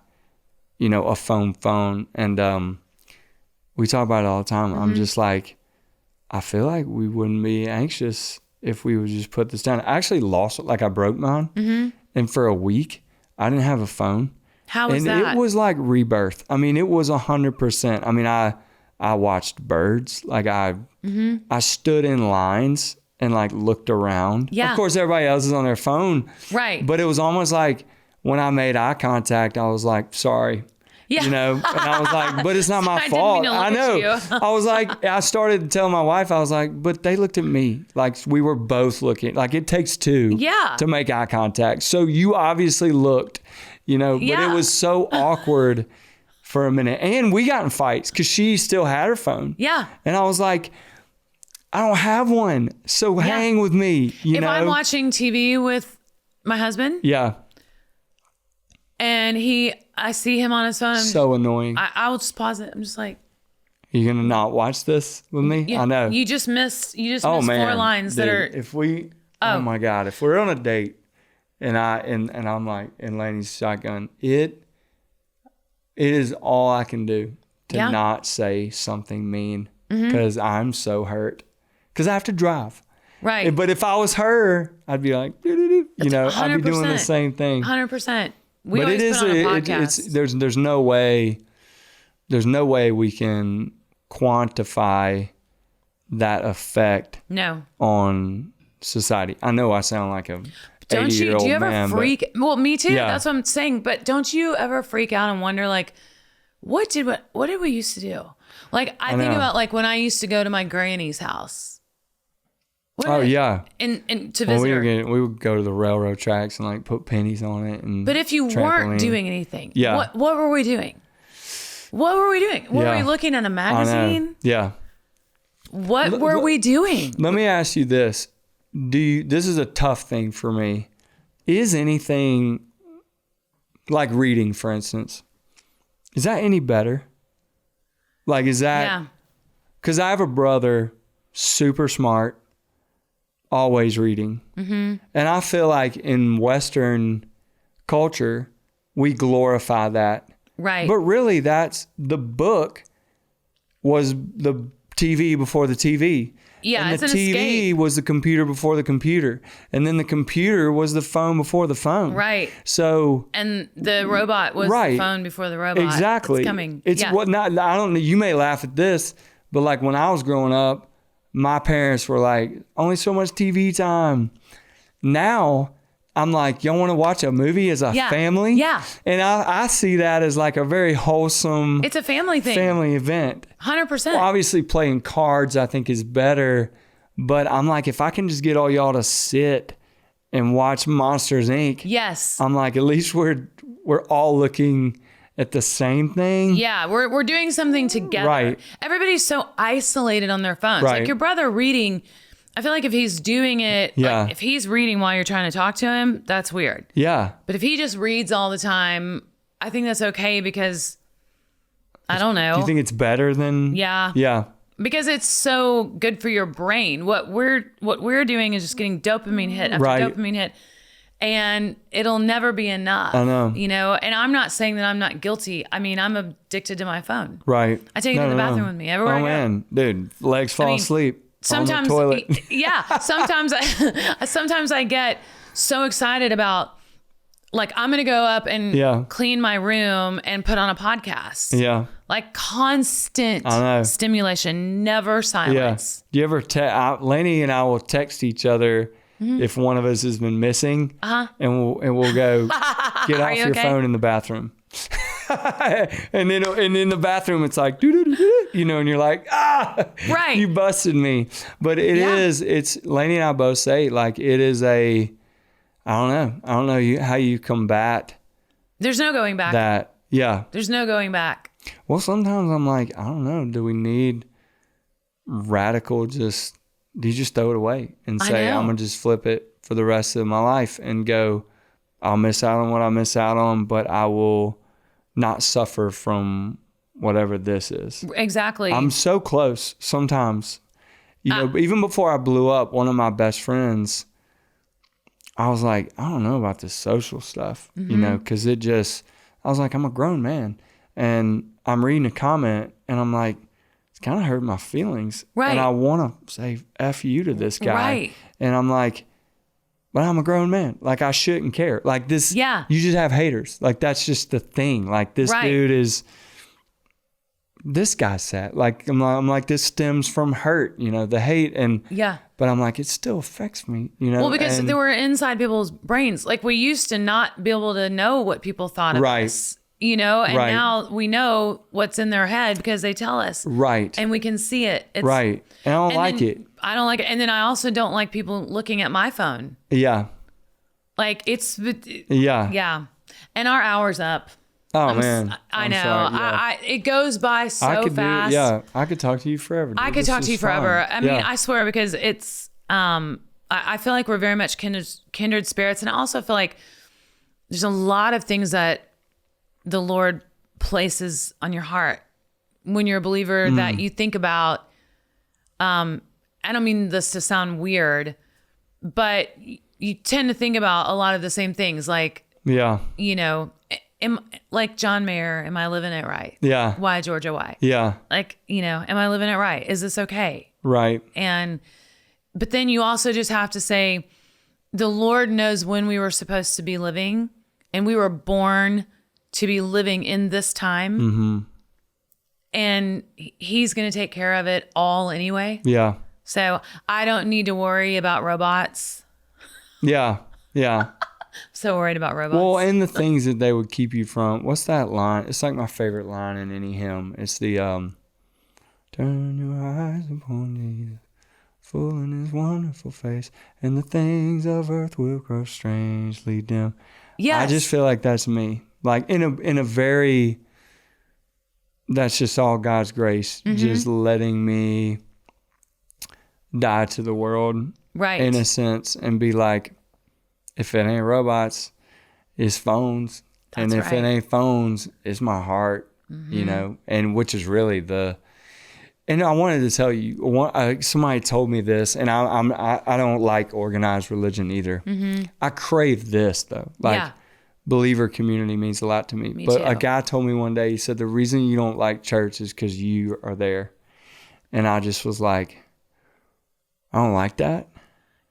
B: a phone. And we talk about it all the time. I'm just like, I feel like we wouldn't be anxious if we would just put this down. I actually lost it. Like, I broke mine. And for a week, I didn't have a phone.
A: How was that?
B: And it was like rebirth. I mean, it was 100%. I mean, I watched birds. Like, I stood in lines and, like, looked around. Yeah. Of course, everybody else is on their phone.
A: Right.
B: But it was almost like when I made eye contact, I was like, sorry. Yeah. And I was like, but it's not my fault.
A: I know.
B: I was like, I started to tell my wife, I was like, but they looked at me. Like, we were both looking. Like, it takes two to make eye contact. So you obviously looked, but it was so awkward for a minute. And we got in fights because she still had her phone. Yeah. And I was like, I don't have one. So hang with me. If
A: I'm watching TV with my husband.
B: Yeah.
A: And I see him on his phone.
B: So annoying.
A: I will just pause it. I'm just like,
B: you gonna not watch this with me?
A: Yeah,
B: I know.
A: You just missed 4 lines that are.
B: If we, oh my God, if we're on a date and I'm like in Laney's shotgun, it is all I can do to not say something mean because I'm so hurt because I have to drive. Right. But if I was her, I'd be like, I'd be doing the same thing.
A: 100%.
B: But it is there's no way we can quantify that effect on society. I know I sound like a 80-year-old man.
A: Do you ever freak? Well, me too. Yeah. That's what I'm saying. But don't you ever freak out and wonder, like, what did we used to do? Like, I think about, like, when I used to go to my granny's house. And to visit her.
B: We would go to the railroad tracks and, like, put pennies on it. But
A: if you weren't doing anything, what were we doing? What were we doing? Were we looking at a magazine?
B: Yeah.
A: What were we doing?
B: Let me ask you this. This is a tough thing for me. Is anything like reading, for instance, is that any better? Like, is that...
A: Yeah.
B: Because I have a brother, super smart, always reading. Mm-hmm. And I feel like in Western culture, we glorify that.
A: Right.
B: But really, that's the book was the TV before the TV.
A: Yeah,
B: and
A: it's
B: the
A: an
B: TV
A: escape.
B: was the computer before the computer. And then the computer was the phone before the phone.
A: Right.
B: So...
A: And the robot was the phone before the robot.
B: Exactly.
A: It's coming.
B: It's
A: yeah.
B: what not... I don't know. You may laugh at this, but like when I was growing up, my parents were like, only so much TV time. Now... I'm like, y'all want to watch a movie as a family?
A: Yeah.
B: And I see that as like a very wholesome...
A: It's a family thing.
B: Family event.
A: 100%.
B: Well, obviously, playing cards, I think, is better. But I'm like, if I can just get all y'all to sit and watch Monsters, Inc.
A: Yes.
B: I'm like, at least we're all looking at the same thing.
A: Yeah, we're doing something together.
B: Right.
A: Everybody's so isolated on their phones.
B: Right.
A: Like your brother reading... I feel like if he's doing it, like if he's reading while you're trying to talk to him, that's weird.
B: Yeah.
A: But if he just reads all the time, I think that's okay because I don't know.
B: Do you think it's better than...
A: Yeah.
B: Yeah.
A: Because it's so good for your brain. What we're doing is just getting dopamine hit after dopamine hit. And it'll never be enough.
B: I know.
A: You know, and I'm not saying that I'm not guilty. I mean, I'm addicted to my phone.
B: Right.
A: I take it to the bathroom with me everywhere I go.
B: Man, dude, legs fall asleep.
A: Sometimes,
B: on the toilet.
A: Yeah. Sometimes I get so excited about, like, I'm going to go up and clean my room and put on a podcast.
B: Yeah.
A: Like constant stimulation, never silence.
B: Yeah. Do you ever Laney and I will text each other if one of us has been missing, and we'll go get off your phone in the bathroom. and then in the bathroom it's like you know, and you're like, right, you busted me. But it's Laney and I both say, like, it is I don't know how you combat.
A: There's no going back.
B: That
A: there's no going back.
B: Well, sometimes I'm like, I don't know, do we need radical do you just throw it away and say, I'm gonna just flip it for the rest of my life and go, I'll miss out on what I miss out on, but I will not suffer from whatever this is.
A: Exactly.
B: I'm so close sometimes. You know, even before I blew up, one of my best friends, I was like, I don't know about this social stuff, you know, because I was like, I'm a grown man. And I'm reading a comment and I'm like, it's kind of hurt my feelings.
A: Right.
B: And I want to say F you to this guy.
A: Right.
B: And I'm like, but I'm a grown man. Like, I shouldn't care. Like, this, you just have haters. Like, that's just the thing. Like, this dude is, this guy's sad. Like, I'm like, this stems from hurt, you know, the hate. And, but I'm like, it still affects me, you know.
A: Well, because they were inside people's brains. Like, we used to not be able to know what people thought of us, you know, and now we know what's in their head because they tell us. Right. And we can see it.
B: And I don't like it.
A: I don't like it. And then I also don't like people looking at my phone.
B: Yeah.
A: Like, it's... Yeah. And our hour's up.
B: Oh, man.
A: I know. Sorry, it goes by so fast.
B: I could talk to you forever. Dude.
A: I could talk to you forever. I mean, I swear, because it's... I feel like we're very much kindred spirits. And I also feel like there's a lot of things that the Lord places on your heart when you're a believer that you think about. I don't mean this to sound weird, but you tend to think about a lot of the same things. Like, you know, like John Mayer, am I living it right? Yeah. Why, Georgia, why? Yeah. Like, you know, am I living it right? Is this okay? Right. But then you also just have to say, the Lord knows when we were supposed to be living, and we were born to be living in this time. Mm-hmm. And he's going to take care of it all anyway. Yeah. So I don't need to worry about robots. Yeah. Yeah. So worried about robots.
B: Well, and the things that they would keep you from. What's that line? It's like my favorite line in any hymn. It's the turn your eyes upon Jesus, full in his wonderful face, and the things of earth will grow strangely dim. Yeah. I just feel like that's me. Like in a very that's just all God's grace, just letting me die to the world,
A: right,
B: in a sense, and be like, if it ain't robots, it's phones.
A: That's
B: and if it ain't phones, it's my heart, you know, and which is really and I wanted to tell you, somebody told me this, and I don't like organized religion either. I crave this though. Like, believer community means a lot to me. But a guy told me one day, he said, the reason you don't like church is because you are there. And I just was like, I don't like that.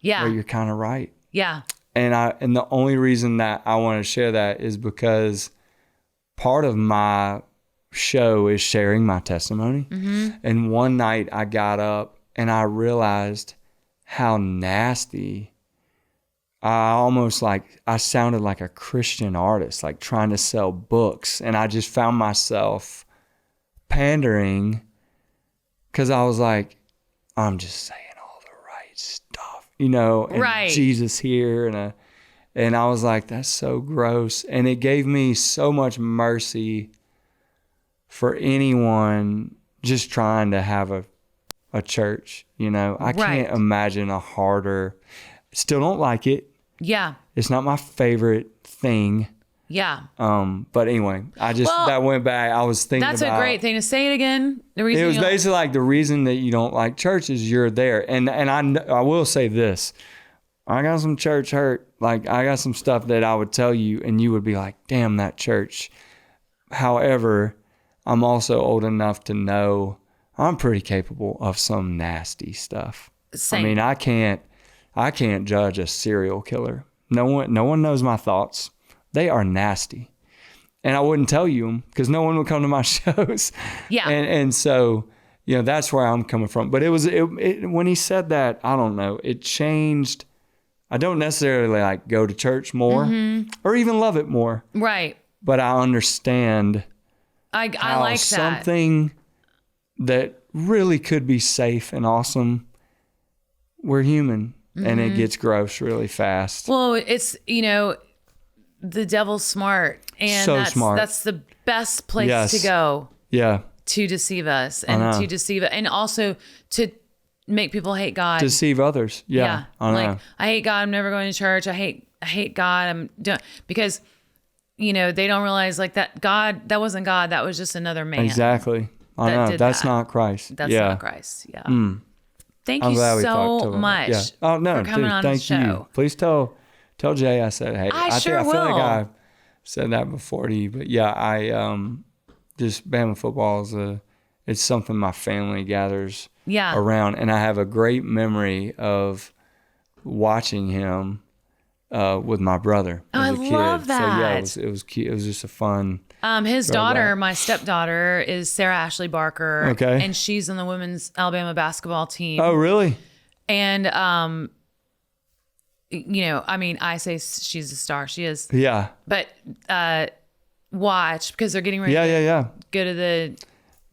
A: Yeah.
B: But you're kind of right.
A: Yeah.
B: And the only reason that I want to share that is because part of my show is sharing my testimony. And one night I got up and I realized how nasty I sounded like a Christian artist, like trying to sell books. And I just found myself pandering because I was like, I'm just saying all the right stuff, you know, and Jesus here. And I was like, that's so gross. And it gave me so much mercy for anyone just trying to have a church, you know. I can't imagine a harder, still don't like it.
A: Yeah.
B: It's not my favorite thing.
A: Yeah.
B: But anyway, that went back. I was thinking
A: that's a great thing to say it again. The reason
B: it was basically like the reason that you don't like church is you're there. And I will say this. I got some church hurt. Like, I got some stuff that I would tell you and you would be like, damn, that church. However, I'm also old enough to know I'm pretty capable of some nasty stuff.
A: Same.
B: I mean, I can't judge a serial killer. No one knows my thoughts. They are nasty. And I wouldn't tell you them because no one would come to my shows. Yeah. And so, you know, that's where I'm coming from. But when he said that, I don't know, it changed. I don't necessarily like go to church more or even love it more. Right. But I understand I like that. Something that really could be safe and awesome. We're human. And it gets gross really fast.
A: Well, it's, you know, the devil's smart. And that's the best place to go. Yeah. To deceive us and also to make people hate God.
B: Deceive others. Yeah.
A: I hate God. I'm never going to church. I hate God. Because, you know, they don't realize like that wasn't God. That was just another man.
B: Exactly. I know. That's not Christ.
A: That's not Christ. Yeah. Thank you so much for coming on the show. You.
B: Please tell Jay I said hey.
A: I feel
B: like I said that before to you, but yeah, just Bama football it's something my family gathers around, and I have a great memory of watching him with my brother as a kid. I love that. So yeah, it was cute. It was just a fun.
A: His daughter, my stepdaughter, is Sara Ashley Barker. Okay. And she's on the women's Alabama basketball team.
B: Oh, really?
A: And, you know, I mean, I say she's a star. She is.
B: Yeah.
A: But watch, because they're getting ready
B: to
A: go to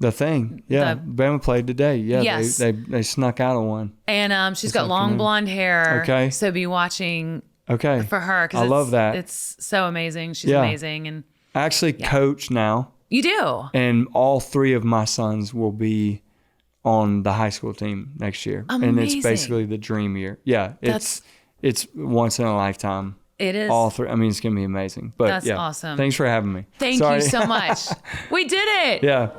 B: the thing. Yeah. Bama played today. Yeah. Yes. They snuck out of one.
A: And she's got long blonde hair. Okay. So be watching for her.
B: I love that.
A: It's so amazing. She's amazing. And
B: I actually coach now.
A: You do?
B: And all three of my sons will be on the high school team next year. Amazing. And it's basically the dream year. Yeah. It's once in a lifetime.
A: It is.
B: All three. I mean, it's going to be amazing. But
A: that's awesome.
B: Thanks for having me.
A: Thank you so much. We did it.
B: Yeah.